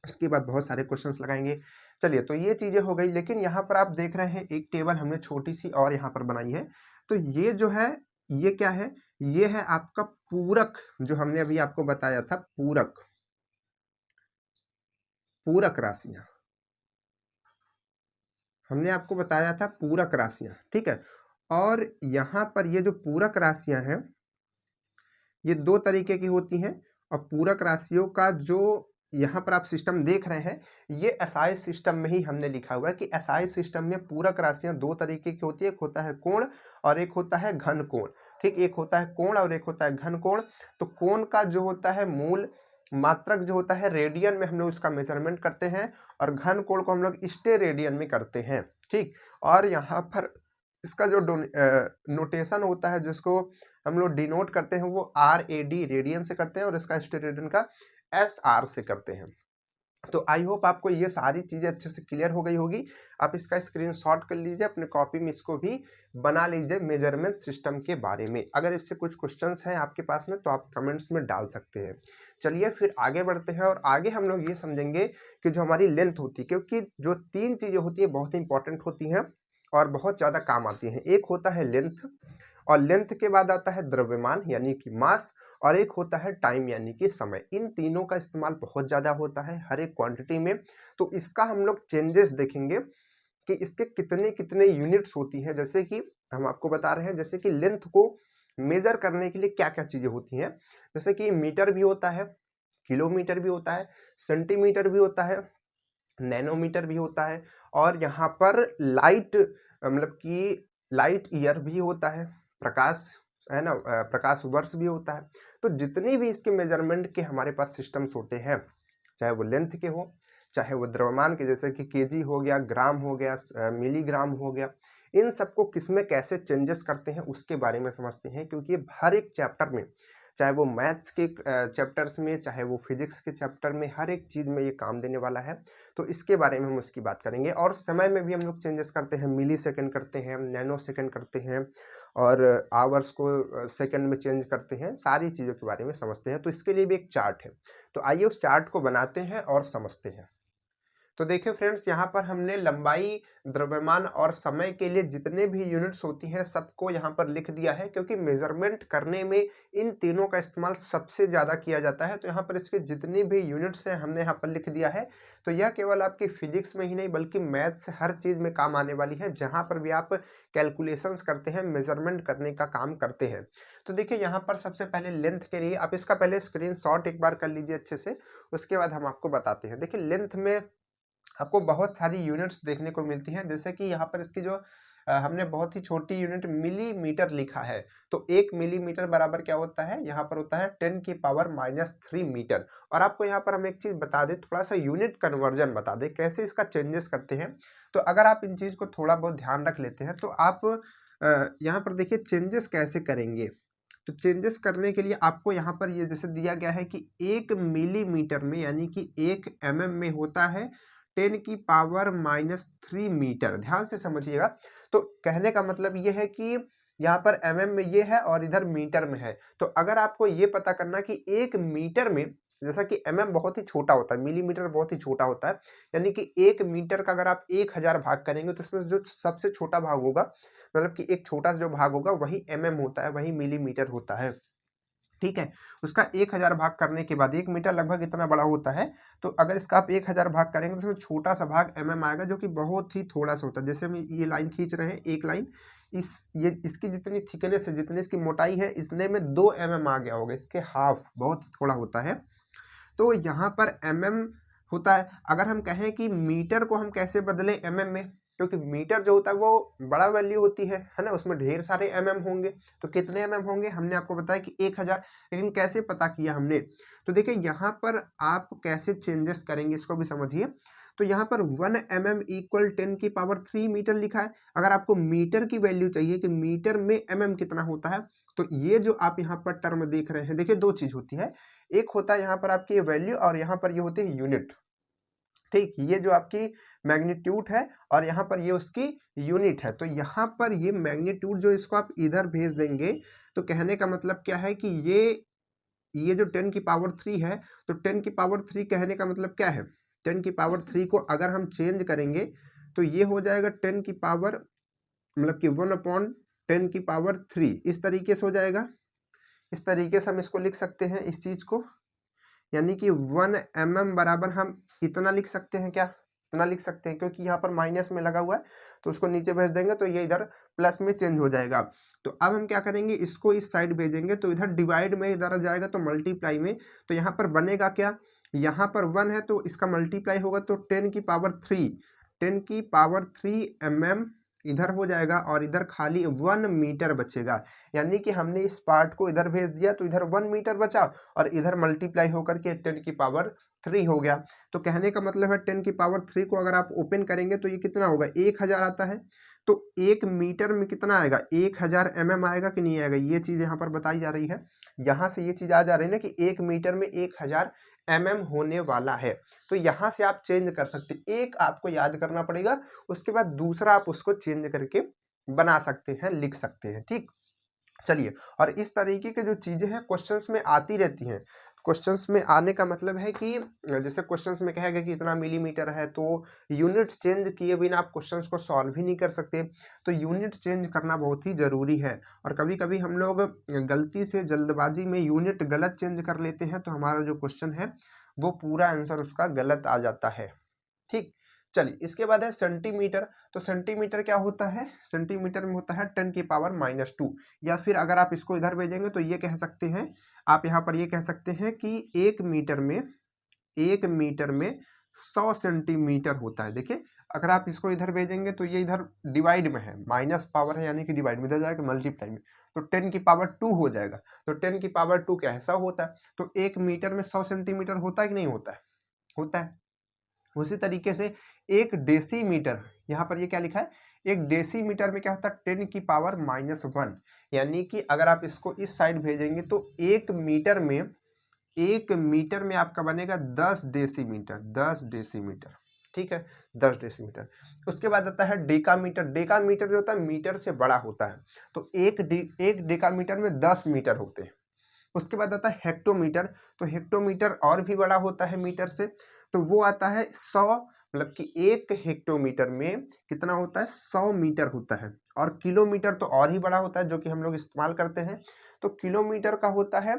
उसके बाद बहुत सारे क्वेश्चंस लगाएंगे। चलिए, तो ये चीजें हो गई, लेकिन यहाँ पर आप देख रहे हैं एक टेबल हमने छोटी सी और यहाँ पर बनाई है। तो ये जो है, ये क्या है, ये है आपका पूरक, जो हमने अभी आपको बताया था, पूरक, पूरक राशियां हमने आपको बताया था, पूरक राशियां, ठीक है। और यहाँ पर ये जो पूरक राशियां हैं, ये दो तरीके की होती हैं। और पूरक राशियों का जो यहाँ पर आप सिस्टम देख रहे हैं, ये एसआई सिस्टम में ही हमने लिखा हुआ है कि एसआई सिस्टम में पूरक राशियां दो तरीके की होती है, एक होता है कोण और एक होता है घन कोण, ठीक। एक होता है कोण और एक होता है घन कोण। तो कोण का जो होता है मूल मात्रक जो होता है रेडियन में हम लोग उसका मेजरमेंट करते हैं, और घन कोण को हम लोग स्टेरेडियन में करते हैं, ठीक। और यहाँ पर इसका जो नोटेशन होता है, जिसको हम लोग डिनोट करते हैं, वो RAD, रेडियन से करते हैं, और इसका स्टेरेडियन का SR से करते हैं। तो आई होप आपको ये सारी चीजें अच्छे से क्लियर हो गई होगी। आप इसका स्क्रीनशॉट कर लीजिए, अपने कॉपी में इसको भी बना लीजिए मेजरमेंट सिस्टम के बारे में। अगर इससे कुछ क्वेश्चंस हैं आपके पास में तो आप कमेंट्स में डाल सकते हैं। चलिए फिर आगे बढ़ते हैं, और आगे हम लोग ये समझेंगे कि जो हमारी लेंथ होती है, क्योंकि जो तीन चीजें होती हैं बहुत इंपॉर्टेंट होती हैं और बहुत ज़्यादा काम आती हैं। एक होता है लेंथ, और लेंथ के बाद आता है द्रव्यमान यानी कि मास, और एक होता है टाइम यानी कि समय। इन तीनों का इस्तेमाल बहुत ज़्यादा होता है हर एक क्वांटिटी में। तो इसका हम लोग चेंजेस देखेंगे कि इसके कितने कितने यूनिट्स होती हैं। जैसे कि हम आपको बता रहे हैं, जैसे कि लेंथ को मेजर करने के लिए क्या क्या चीज़ें होती हैं। जैसे कि मीटर भी होता है, किलोमीटर भी होता है, सेंटीमीटर भी होता है, नैनोमीटर भी होता है, और यहाँ पर लाइट, मतलब कि लाइट ईयर भी होता है, प्रकाश है ना, प्रकाश वर्ष भी होता है। तो जितने भी इसके मेजरमेंट के हमारे पास सिस्टम्स होते हैं, चाहे वो लेंथ के हो, चाहे वो द्रव्यमान के, जैसे कि केजी हो गया, ग्राम हो गया, मिलीग्राम हो गया, इन सबको किसमें कैसे चेंजेस करते हैं उसके बारे में समझते हैं। क्योंकि ये हर एक चैप्टर में, चाहे वो मैथ्स के चैप्टर्स में, चाहे वो फिजिक्स के चैप्टर में, हर एक चीज़ में ये काम देने वाला है। तो इसके बारे में हम उसकी बात करेंगे। और समय में भी हम लोग चेंजेस करते हैं, मिली सेकेंड करते हैं, नैनो सेकेंड करते हैं, और आवर्स को सेकेंड में चेंज करते हैं। सारी चीज़ों के बारे में समझते हैं। तो इसके लिए भी एक चार्ट है, तो आइए उस चार्ट को बनाते हैं और समझते हैं। तो देखिए फ्रेंड्स, यहाँ पर हमने लंबाई, द्रव्यमान और समय के लिए जितने भी यूनिट्स होती हैं सबको यहाँ पर लिख दिया है, क्योंकि मेजरमेंट करने में इन तीनों का इस्तेमाल सबसे ज़्यादा किया जाता है। तो यहाँ पर इसके जितने भी यूनिट्स हैं हमने यहाँ पर लिख दिया है। तो यह केवल आपकी फिजिक्स में ही नहीं बल्कि मैथ्स, हर चीज़ में काम आने वाली है, जहाँ पर भी आप कैलकुलेशंस करते हैं, मेजरमेंट करने का काम करते हैं। तो देखिए यहाँ पर सबसे पहले लेंथ के लिए आप इसका पहले स्क्रीनशॉट एक बार कर लीजिए अच्छे से, उसके बाद हम आपको बताते हैं। देखिए लेंथ में आपको बहुत सारी यूनिट्स देखने को मिलती हैं। जैसे कि यहाँ पर इसकी जो हमने बहुत ही छोटी यूनिट मिलीमीटर लिखा है। तो 1 मिलीमीटर बराबर क्या होता है, यहाँ पर होता है 10⁻³ मीटर। और आपको यहाँ पर हम एक चीज़ बता दें, थोड़ा सा यूनिट कन्वर्जन बता दें कैसे इसका चेंजेस करते हैं। तो अगर आप इन चीज़ को थोड़ा बहुत ध्यान रख लेते हैं तो आप यहाँ पर देखिए चेंजेस कैसे करेंगे। तो चेंजेस करने के लिए आपको यहाँ पर ये जैसे दिया गया है कि 1 मिलीमीटर में यानी कि 1 mm में होता है 10⁻³ मीटर। ध्यान से समझिएगा। तो कहने का मतलब ये है कि यहाँ पर mm में ये है और इधर मीटर में है। तो अगर आपको ये पता करना कि 1 मीटर में, जैसा कि mm बहुत ही छोटा होता है, मिलीमीटर बहुत ही छोटा होता है, यानी कि 1 मीटर का अगर आप 1000 भाग करेंगे तो इसमें जो सबसे छोटा भाग होगा, मतलब कि एक छोटा सा जो भाग होगा वही mm होता है, वही मिलीमीटर होता है, ठीक है। उसका 1000 भाग करने के बाद 1 मीटर लगभग इतना बड़ा होता है। तो अगर इसका आप 1000 भाग करेंगे तो उसमें छोटा सा भाग mm आएगा, जो कि बहुत ही थोड़ा सा होता है। जैसे हम ये लाइन खींच रहे हैं, एक लाइन, ये इसकी जितनी थिकनेस है, जितनी इसकी मोटाई है, इतने में 2 mm आ गया होगा, इसके हाफ बहुत थोड़ा होता है। तो यहाँ पर mm होता है। अगर हम कहें कि मीटर को हम कैसे बदलें mm में, क्योंकि मीटर जो होता है वो बड़ा वैल्यू होती है ना, उसमें ढेर सारे mm होंगे। तो कितने mm होंगे, हमने आपको बताया कि 1000, लेकिन कैसे पता किया हमने, तो देखिए यहाँ पर आप कैसे चेंजेस करेंगे इसको भी समझिए। तो यहाँ पर 1 mm इक्वल 10⁻³ मीटर लिखा है। अगर आपको मीटर की वैल्यू चाहिए कि मीटर में mm कितना होता है, तो ये जो आप यहाँ पर टर्म देख रहे हैं, देखिए दो चीज होती है, एक होता है यहाँ पर आपकी वैल्यू और यहाँ पर ये होती है यूनिट। ठीक, ये जो आपकी मैग्नीट्यूड है और यहाँ पर ये उसकी यूनिट है। तो यहाँ पर ये मैग्नीट्यूड जो इसको आप इधर भेज देंगे, तो कहने का मतलब क्या है कि ये जो 10⁻³ है, तो 10⁻³ कहने का मतलब क्या है, 10⁻³ को अगर हम चेंज करेंगे तो ये हो जाएगा 10 की पावर, मतलब कि 1/10⁻³ इस तरीके से हो जाएगा। इस तरीके से हम इसको लिख सकते हैं इस चीज को, यानी कि 1 mm बराबर हम इतना लिख सकते हैं, क्या इतना लिख सकते हैं, क्योंकि यहाँ पर माइनस में लगा हुआ है, तो उसको नीचे भेज देंगे तो ये इधर प्लस में चेंज हो जाएगा। तो अब हम क्या करेंगे, इसको इस साइड भेजेंगे तो इधर डिवाइड में इधर जाएगा तो मल्टीप्लाई में, तो यहाँ पर बनेगा क्या, यहाँ पर 1 है तो इसका मल्टीप्लाई होगा तो 10⁻³ mm इधर हो जाएगा और इधर खाली 1 मीटर बचेगा। यानी कि हमने इस पार्ट को इधर भेज दिया तो इधर 1 मीटर बचा और इधर मल्टीप्लाई होकर के 10⁻³ हो गया। तो कहने का मतलब है 10⁻³ को अगर आप ओपन करेंगे तो ये कितना होगा, 1000 आता है। तो 1 मीटर में कितना आएगा, 1000 mm आएगा कि नहीं आएगा, ये चीज़ यहाँ पर बताई जा रही है। यहाँ से ये चीज़ आ जा रही है ना कि 1 मीटर में 1000 mm होने वाला है। तो यहाँ से आप चेंज कर सकते, एक आपको याद करना पड़ेगा, उसके बाद दूसरा आप उसको चेंज करके बना सकते हैं, लिख सकते हैं। ठीक, चलिए, और इस तरीके के जो चीज़ें हैं क्वेश्चंस में आती रहती हैं। क्वेश्चंस में आने का मतलब है कि जैसे क्वेश्चंस में कहा गया कि इतना मिलीमीटर है, तो यूनिट्स चेंज किए बिना आप क्वेश्चंस को सॉल्व ही नहीं कर सकते। तो यूनिट्स चेंज करना बहुत ही ज़रूरी है। और कभी कभी हम लोग गलती से जल्दबाजी में यूनिट गलत चेंज कर लेते हैं, तो हमारा जो क्वेश्चन है वो पूरा आंसर उसका गलत आ जाता है। ठीक, चलिए, इसके बाद है सेंटीमीटर। तो सेंटीमीटर क्या होता है, सेंटीमीटर में होता है 10⁻², या फिर अगर आप इसको इधर भेजेंगे तो ये कह सकते हैं, आप यहाँ पर ये कह सकते हैं कि 1 मीटर में 100 सेंटीमीटर होता है। देखिए, अगर आप इसको इधर भेजेंगे तो ये इधर डिवाइड में है, माइनस पावर है, यानी कि डिवाइड में इधर जाएगा मल्टीप्लाई में, तो 10⁻² हो जाएगा। तो 10⁻² कैसा होता है, तो 1 मीटर में 100 सेंटीमीटर होता है कि नहीं होता है, होता है। उसी तरीके से 1 डेसीमीटर, यहाँ पर ये क्या लिखा है, 1 डेसीमीटर में क्या होता है, 10⁻⁻1, यानी कि अगर आप इसको इस साइड भेजेंगे तो 1 मीटर में आपका बनेगा 10 डेसीमीटर। ठीक है, 10 डेसीमीटर। उसके बाद आता है डेकामीटर। डेकामीटर जो होता है मीटर से बड़ा होता है, तो एक डेकामीटर में 10 मीटर होते हैं। उसके बाद आता है हेक्टोमीटर। तो हेक्टोमीटर और भी बड़ा होता है मीटर से, तो वो आता है 100, मतलब कि 1 हेक्टोमीटर में कितना होता है, 100 मीटर होता है। और किलोमीटर तो और ही बड़ा होता है, जो कि हम लोग इस्तेमाल करते हैं। तो किलोमीटर का होता है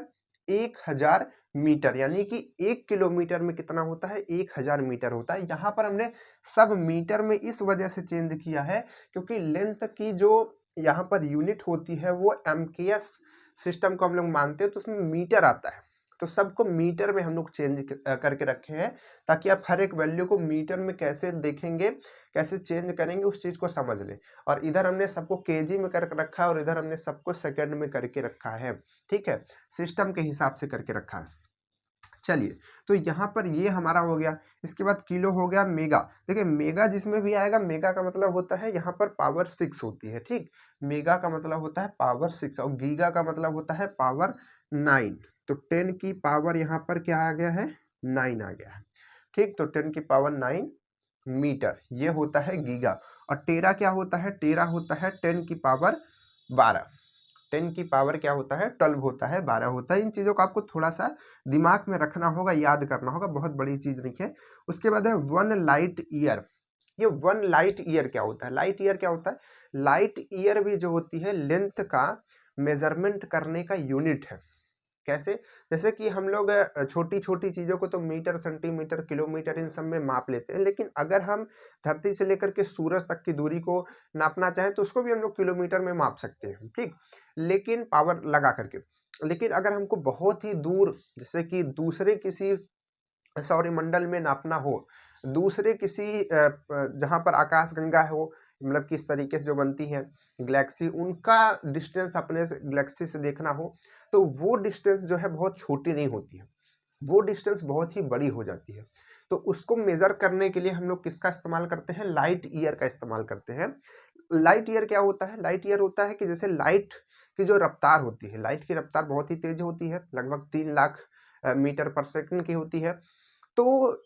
1000 मीटर, यानी कि 1 किलोमीटर में कितना होता है, 1000 मीटर होता है। यहाँ पर हमने सब मीटर में इस वजह से चेंज किया है क्योंकि लेंथ की जो यहाँ पर यूनिट होती है वो MKS सिस्टम को हम लोग मानते हैं, तो उसमें मीटर आता है, तो सबको मीटर में हम लोग चेंज करके रखे हैं, ताकि आप हर एक वैल्यू को मीटर में कैसे देखेंगे, कैसे चेंज करेंगे, उस चीज़ को समझ लें। और इधर हमने सबको केजी में करके रखा है और इधर हमने सबको सेकंड में करके रखा है। ठीक है, सिस्टम के हिसाब से करके रखा है। चलिए, तो यहाँ पर ये हमारा हो गया। इसके बाद किलो हो गया। मेगा, देखिए मेगा जिसमें भी आएगा, मेगा का मतलब होता है यहाँ पर पावर 6 होती है। ठीक, मेगा का मतलब होता है पावर 6 और गीगा का मतलब होता है पावर 9। तो 10 की पावर यहाँ पर क्या आ गया है, 9 आ गया है। ठीक, तो 10 की पावर 9 मीटर ये होता है गीगा। और टेरा क्या होता है, टेरा होता है 10 की पावर 12। 10 की पावर क्या होता है, 12 होता है, 12 होता है। इन चीज़ों को आपको थोड़ा सा दिमाग में रखना होगा, याद करना होगा, बहुत बड़ी चीज़ नहीं है। उसके बाद है 1 लाइट ईयर। ये 1 लाइट ईयर क्या होता है, लाइट ईयर क्या होता है, लाइट ईयर भी जो होती है लेंथ का मेजरमेंट करने का यूनिट है। कैसे? जैसे कि हम लोग छोटी छोटी चीज़ों को तो मीटर, सेंटीमीटर, किलोमीटर इन सब में माप लेते हैं, लेकिन अगर हम धरती से लेकर के सूरज तक की दूरी को नापना चाहें तो उसको भी हम लोग किलोमीटर में माप सकते हैं, ठीक, लेकिन पावर लगा करके। लेकिन अगर हमको बहुत ही दूर, जैसे कि दूसरे किसी सौरमंडल में नापना हो, दूसरे किसी जहाँ पर आकाशगंगा हो, मतलब किस तरीके से जो बनती है गैलेक्सी, उनका डिस्टेंस अपने से गैलेक्सी से देखना हो, तो वो डिस्टेंस जो है बहुत छोटी नहीं होती है, वो डिस्टेंस बहुत ही बड़ी हो जाती है। तो उसको मेज़र करने के लिए हम लोग किसका इस्तेमाल करते हैं? लाइट ईयर का इस्तेमाल करते हैं। लाइट ईयर क्या होता है? लाइट ईयर होता है कि जैसे लाइट की जो रफ्तार होती है, लाइट की रफ्तार बहुत ही तेज़ होती है, लगभग 3 लाख मीटर पर सेकंड की होती है। तो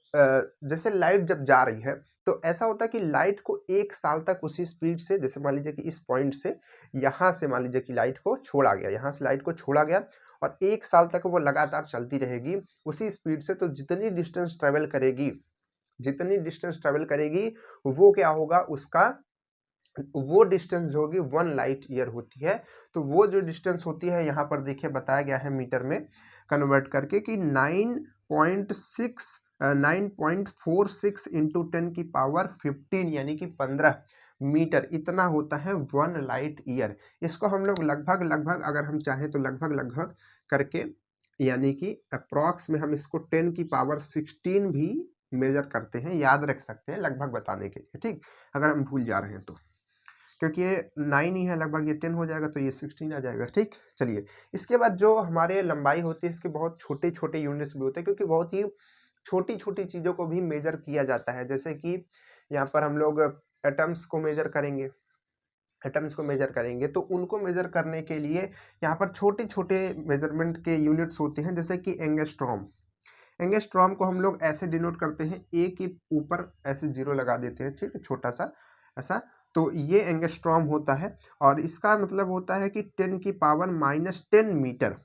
जैसे लाइट जब जा रही है तो ऐसा होता है कि लाइट को 1 साल तक उसी स्पीड से, जैसे मान लीजिए कि इस पॉइंट से यहाँ से मान लीजिए कि लाइट को छोड़ा गया, यहाँ से लाइट को छोड़ा गया और 1 साल तक वो लगातार चलती रहेगी उसी स्पीड से। तो जितनी डिस्टेंस ट्रेवल करेगी, जितनी डिस्टेंस ट्रेवल करेगी, वो क्या होगा, उसका वो डिस्टेंस जो होगी 1 लाइट ईयर होती है। तो वो जो डिस्टेंस होती है यहाँ पर देखिए बताया गया है मीटर में कन्वर्ट करके कि 9.46 इंटू 10 की पावर 15 यानी कि 15 मीटर, इतना होता है 1 लाइट ईयर। इसको हम लोग लगभग लगभग, अगर हम चाहें तो लगभग लगभग करके, यानी कि अप्रॉक्स में हम इसको 10 की पावर 16 भी मेजर करते हैं, याद रख सकते हैं लगभग बताने के लिए, ठीक, अगर हम भूल जा रहे हैं तो, क्योंकि ये 9 ही है, लगभग ये 10 हो जाएगा तो ये 16 आ जाएगा, ठीक। चलिए, इसके बाद जो हमारे लंबाई होती है इसके बहुत छोटे छोटे यूनिट्स भी होते हैं, क्योंकि बहुत ही छोटी छोटी चीज़ों को भी मेजर किया जाता है। जैसे कि यहाँ पर हम लोग एटम्स को मेजर करेंगे, एटम्स को मेजर करेंगे तो उनको मेजर करने के लिए यहाँ पर छोटे छोटे मेजरमेंट के यूनिट्स होते हैं, जैसे कि एंगस्ट्रॉम। एंगस्ट्रॉम को हम लोग ऐसे डिनोट करते हैं, ए के ऊपर ऐसे 0 लगा देते हैं, ठीक है, छोटा सा ऐसा। तो ये एंगस्ट्रॉम होता है और इसका मतलब होता है कि 10 की पावर -10 मीटर,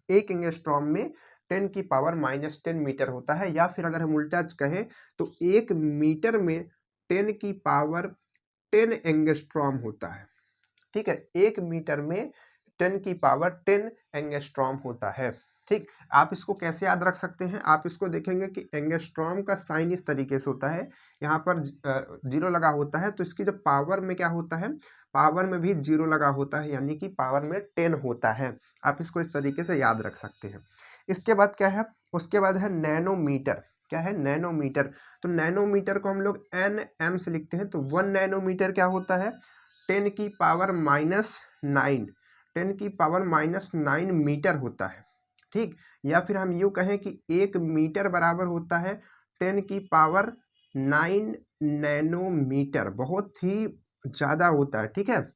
एक एंगस्ट्रॉम में 10 की पावर -10 मीटर होता है। या फिर अगर हम उल्टा कहें तो 1 मीटर में 10 की पावर 10 एंगस्ट्रॉम होता है, ठीक है, 1 मीटर में 10 की पावर 10 एंगस्ट्रॉम होता है, ठीक। आप इसको कैसे याद रख सकते हैं? आप इसको देखेंगे कि एंगस्ट्रॉम का साइन इस तरीके से होता है, यहाँ पर 0 लगा होता है, तो इसकी जो पावर में क्या होता है, पावर में भी 0 लगा होता है, यानी कि पावर में 10 होता है। आप इसको इस तरीके से याद रख सकते हैं। इसके बाद क्या है? उसके बाद है नैनोमीटर। क्या है? नैनोमीटर। तो नैनोमीटर को हम लोग NM से लिखते हैं, तो 1 नैनोमीटर क्या होता है? 10 की पावर -9, 10 की पावर -9 मीटर होता है, ठीक। या फिर हम यूँ कहें कि 1 मीटर बराबर होता है 10 की पावर 9 नैनोमीटर, बहुत ही ज़्यादा होता है, ठीक है।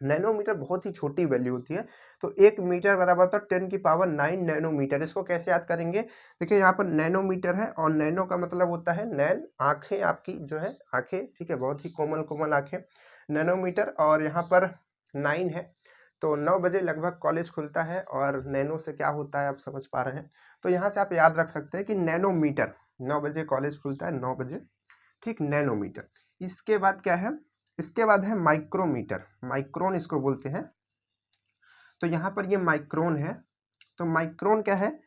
नैनोमीटर बहुत ही छोटी वैल्यू होती है, तो 1 मीटर बराबर होता है 10 की पावर 9 नैनोमीटर। इसको कैसे याद करेंगे? देखिए यहाँ पर नैनोमीटर है और नैनो का मतलब होता है नैन, आँखें आपकी जो है, आँखें, ठीक है, बहुत ही कोमल कोमल आँखें, नैनोमीटर। और यहाँ पर 9 है, तो 9 बजे लगभग कॉलेज खुलता है और नैनो से क्या होता है आप समझ पा रहे हैं। तो यहाँ से आप याद रख सकते हैं कि नैनोमीटर, 9 बजे कॉलेज खुलता है, 9 बजे, ठीक, नैनोमीटर। इसके बाद क्या है? इसके बाद है माइक्रोमीटर, माइक्रोन इसको बोलते हैं। तो यहाँ पर ये माइक्रोन है। तो माइक्रोन क्या है?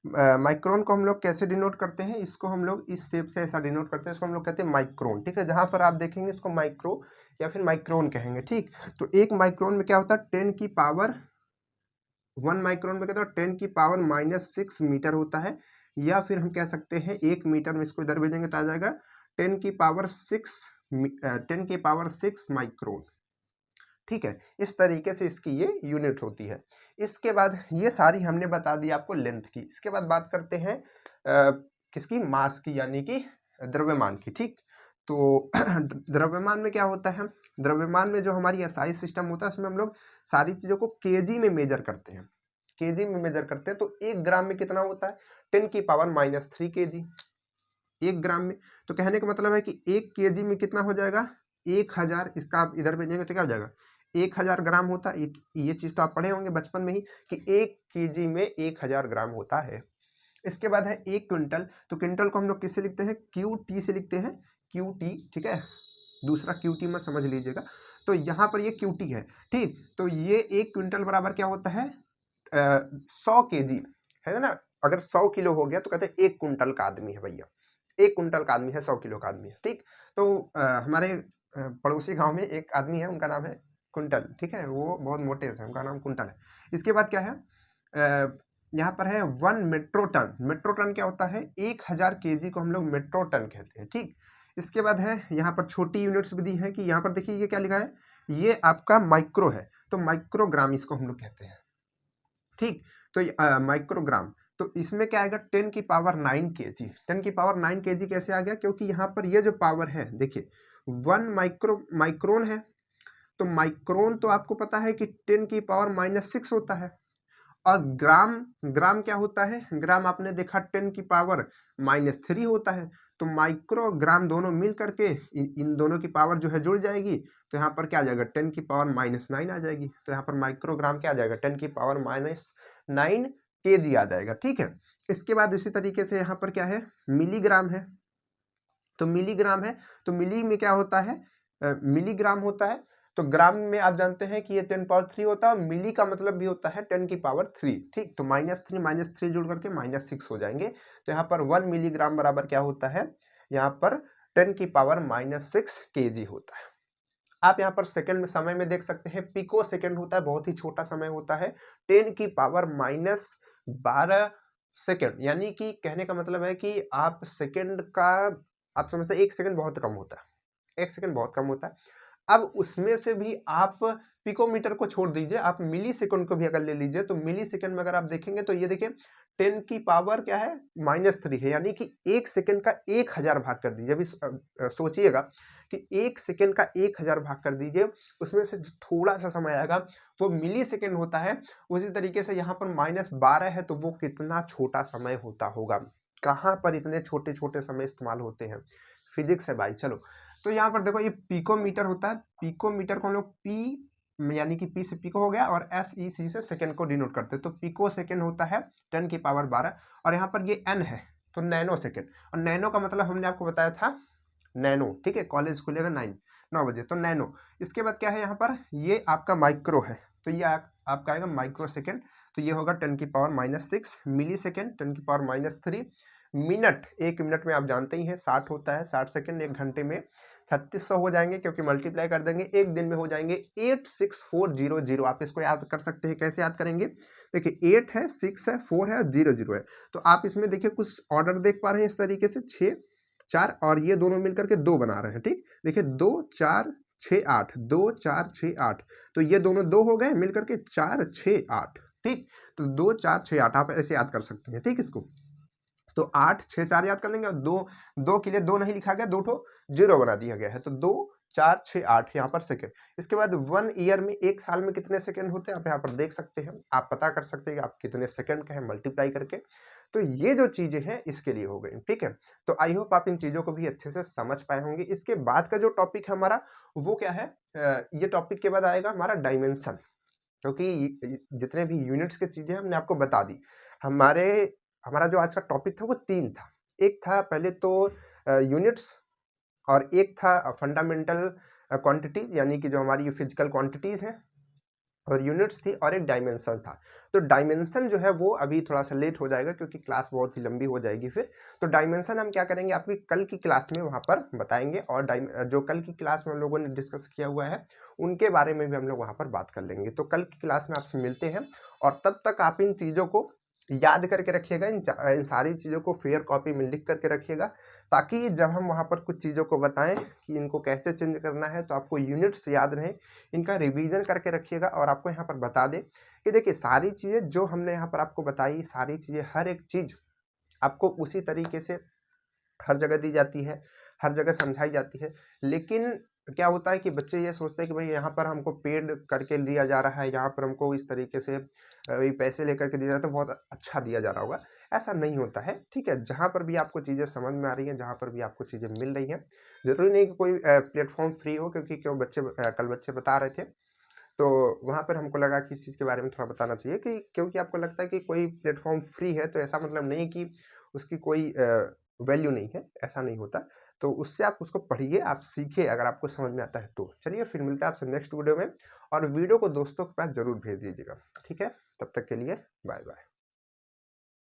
माइक्रोन को हम लोग कैसे डिनोट करते हैं? इसको हम लोग इस शेप से ऐसा डिनोट करते हैं, इसको हम लोग कहते हैं माइक्रोन, ठीक है। जहाँ पर आप देखेंगे इसको माइक्रो या फिर माइक्रोन कहेंगे, ठीक। तो 1 माइक्रोन में क्या होता है? 10 की पावर 1 माइक्रोन में कहते हैं 10 की पावर -6 मीटर होता है। या फिर हम कह सकते हैं 1 मीटर में, इसको इधर भेजेंगे तो आ जाएगा 10 की पावर 6 माइक्रोन, ठीक है। इस तरीके से इसकी ये यूनिट होती है। इसके बाद ये सारी हमने बता दी आपको लेंथ की। इसके बाद बात करते हैं किसकी? मास की, यानी कि द्रव्यमान की, ठीक। तो द्रव्यमान में क्या होता है? द्रव्यमान में जो हमारी एसआई सिस्टम होता है उसमें हम लोग सारी चीज़ों को केजी में मेजर करते हैं, केजी में मेजर करते हैं। तो 1 ग्राम में कितना होता है? 10 की पावर -3 केजी, 1 ग्राम में। तो कहने का मतलब है कि 1 केजी में कितना हो जाएगा? 1000। इसका आप इधर भेजेंगे तो क्या हो जाएगा? 1000 ग्राम होता है। ये चीज़ तो आप पढ़े होंगे बचपन में ही कि 1 केजी में 1000 ग्राम होता है। इसके बाद है 1 क्विंटल। तो क्विंटल को हम लोग किससे लिखते हैं? QT से लिखते हैं, QT, ठीक है। दूसरा QT मत समझ लीजिएगा। तो यहाँ पर ये QT है, ठीक। तो ये 1 क्विंटल बराबर क्या होता है? 100 kg है ना, अगर 100 किलो हो गया तो कहते हैं 1 कुंटल का आदमी है भैया, 1 कुंटल का आदमी है, 100 किलो का आदमी है। ठीक, तो हमारे पड़ोसी गांव में एक आदमी है, उनका नाम है कुंटल। ठीक है, वो बहुत मोटे से, उनका नाम कुंटल है। इसके बाद क्या है, यहाँ पर है 1 मेट्रो टन। मेट्रो टन क्या होता है, 1000 kg को हम लोग मेट्रो टन कहते हैं। ठीक, इसके बाद है यहाँ पर छोटी यूनिट्स भी दी है कि यहाँ पर देखिए ये क्या लिखा है, ये आपका माइक्रो है, तो माइक्रोग्राम इसको हम लोग कहते हैं। ठीक, तो माइक्रोग्राम, तो इसमें क्या आएगा 10 की पावर 9 kg। 10 की पावर 9 kg कैसे आ गया, क्योंकि यहाँ पर ये जो पावर है देखिए 1 माइक्रोन है, तो माइक्रोन तो आपको पता है कि 10 की पावर -6 होता है। और ग्राम, ग्राम क्या होता है, ग्राम आपने देखा 10 की पावर -3 होता है। तो माइक्रोग्राम दोनों मिल करके इन दोनों की पावर जो है जुड़ जाएगी, तो यहाँ पर क्या आ जाएगा 10 की पावर -9 आ जाएगी। तो यहाँ पर माइक्रोग्राम क्या आ जाएगा 10 की पावर -9 kg आ जाएगा। ठीक है, इसके बाद इसी तरीके से यहाँ पर क्या है, मिलीग्राम है। तो मिलीग्राम है, तो मिली में क्या होता है, मिलीग्राम होता है। तो ग्राम में आप जानते हैं कि ये 10 पावर 3 होता है, मिली का मतलब भी होता है 10 की पावर 3। ठीक, तो -3 जुड़ करके -6 हो जाएंगे। तो यहाँ पर 1 मिलीग्राम बराबर क्या होता है, यहाँ पर 10 की पावर -6 kg होता है। आप यहाँ पर सेकंड में समय में देख सकते हैं, पिको सेकंड होता है, बहुत ही छोटा समय होता है, 10 की पावर -12 सेकंड। यानी कि कहने का मतलब है कि आप सेकंड का, आप समझते हैं 1 सेकंड बहुत कम होता है, 1 सेकंड बहुत कम होता है। अब उसमें से भी आप पिकोमीटर को छोड़ दीजिए, आप मिली सेकंड को भी अगर ले लीजिए, तो मिली सेकंड में अगर आप देखेंगे तो ये देखिए 10 की पावर क्या है -3 है, यानी कि 1 सेकंड का 1000 भाग कर दीजिए। अभी सोचिएगा कि 1 सेकंड का 1000 भाग कर दीजिए, उसमें से थोड़ा सा समय आएगा वो मिली सेकंड होता है। उसी तरीके से यहाँ पर -12 है, तो वो कितना छोटा समय होता होगा, कहाँ पर इतने छोटे छोटे समय इस्तेमाल होते हैं, फिजिक्स है भाई। चलो, तो यहाँ पर देखो ये पिकोमीटर होता है, पिकोमीटर को हम लोग पी यानी कि पी से पिको हो गया, और SEC से सेकंड को डिनोट करते हैं। तो पिको सेकंड होता है 10 की पावर 12, और यहाँ पर ये n है तो नैनो सेकंड, और नैनो का मतलब हमने आपको बताया था नैनो। ठीक है, कॉलेज खुलेगा 9 बजे, तो नैनो। इसके बाद क्या है, यहाँ पर ये आपका माइक्रो है, तो ये आपका आएगा माइक्रो सेकंड, तो ये होगा 10 की पावर -6 मिली सेकेंड, 10 की पावर -3 मिनट। 1 मिनट में आप जानते ही हैं 60 होता है, 60 सेकंड, 1 घंटे में 3600 हो जाएंगे, क्योंकि मल्टीप्लाई कर देंगे, 1 दिन में हो जाएंगे 86400। आप इसको याद कर सकते हैं, कैसे याद करेंगे, देखिए 8 है, 6 है, 4 है, 0 है। तो आप इसमें देखिए कुछ ऑर्डर देख पा रहे हैं इस तरीके से, 6 4, और ये दोनों मिलकर के 2 बना रहे हैं। ठीक, देखिए 2 4 6 8, 2 4 6 8, तो ये दोनों 2 हो गए मिलकर के 4 6 8। ठीक, तो 2 4 6 8 आप ऐसे याद कर सकते हैं। ठीक, इसको तो 8 6 4 याद कर लेंगे, और 2 के लिए 2 नहीं लिखा गया, 2 ठो 0 बना दिया गया है, तो 2 4 6 8 यहाँ पर सेकंड। इसके बाद 1 ईयर में, 1 साल में कितने सेकंड होते हैं आप यहाँ पर देख सकते हैं, आप पता कर सकते हैं कि आप कितने सेकंड का है मल्टीप्लाई करके। तो ये जो चीजें हैं इसके लिए हो गई। ठीक है, तो आई होप आप इन चीजों को भी अच्छे से समझ पाए होंगे। इसके बाद का जो टॉपिक है हमारा वो क्या है, ये टॉपिक के बाद आएगा हमारा डायमेंशन, क्योंकि जितने भी यूनिट्स की चीजें हमने आपको बता दी। हमारा जो आज का टॉपिक था वो 3 था। एक था पहले तो यूनिट्स, और एक था फंडामेंटल क्वांटिटीज, यानी कि जो हमारी फिजिकल क्वांटिटीज हैं, और यूनिट्स थी, और एक डायमेंशन था। तो डायमेंशन जो है वो अभी थोड़ा सा लेट हो जाएगा, क्योंकि क्लास बहुत ही लंबी हो जाएगी फिर। तो डायमेंशन हम क्या करेंगे, आपकी कल की क्लास में वहाँ पर बताएंगे, और जो कल की क्लास में हम लोगों ने डिस्कस किया हुआ है उनके बारे में भी हम लोग वहाँ पर बात कर लेंगे। तो कल की क्लास में आपसे मिलते हैं, और तब तक आप इन चीज़ों को याद करके रखिएगा, इन सारी चीज़ों को फेयर कॉपी में लिख करके रखिएगा, ताकि जब हम वहाँ पर कुछ चीज़ों को बताएं कि इनको कैसे चेंज करना है, तो आपको यूनिट्स याद रहें, इनका रिवीजन करके रखिएगा। और आपको यहाँ पर बता दें कि देखिए सारी चीज़ें जो हमने यहाँ पर आपको बताई, सारी चीज़ें, हर एक चीज़ आपको उसी तरीके से हर जगह दी जाती है, हर जगह समझाई जाती है। लेकिन क्या होता है कि बच्चे ये सोचते हैं कि भाई यहाँ पर हमको पेड करके दिया जा रहा है, यहाँ पर हमको इस तरीके से पैसे लेकर के दिया जाता है, तो बहुत अच्छा दिया जा रहा होगा। ऐसा नहीं होता है। ठीक है, जहाँ पर भी आपको चीज़ें समझ में आ रही हैं, जहाँ पर भी आपको चीज़ें मिल रही हैं, ज़रूरी नहीं कि कोई प्लेटफॉर्म फ्री हो, क्योंकि कल बच्चे बता रहे थे, तो वहाँ पर हमको लगा कि इस चीज़ के बारे में थोड़ा बताना चाहिए, कि क्योंकि आपको लगता है कि कोई प्लेटफॉर्म फ्री है तो ऐसा मतलब नहीं कि उसकी कोई वैल्यू नहीं है, ऐसा नहीं होता। तो उससे आप उसको पढ़िए, आप सीखिए अगर आपको समझ में आता है तो। चलिए फिर मिलता है आपसे नेक्स्ट वीडियो में, और वीडियो को दोस्तों के पास ज़रूर भेज दीजिएगा, ठीक है? तब तक के लिए बाय बाय।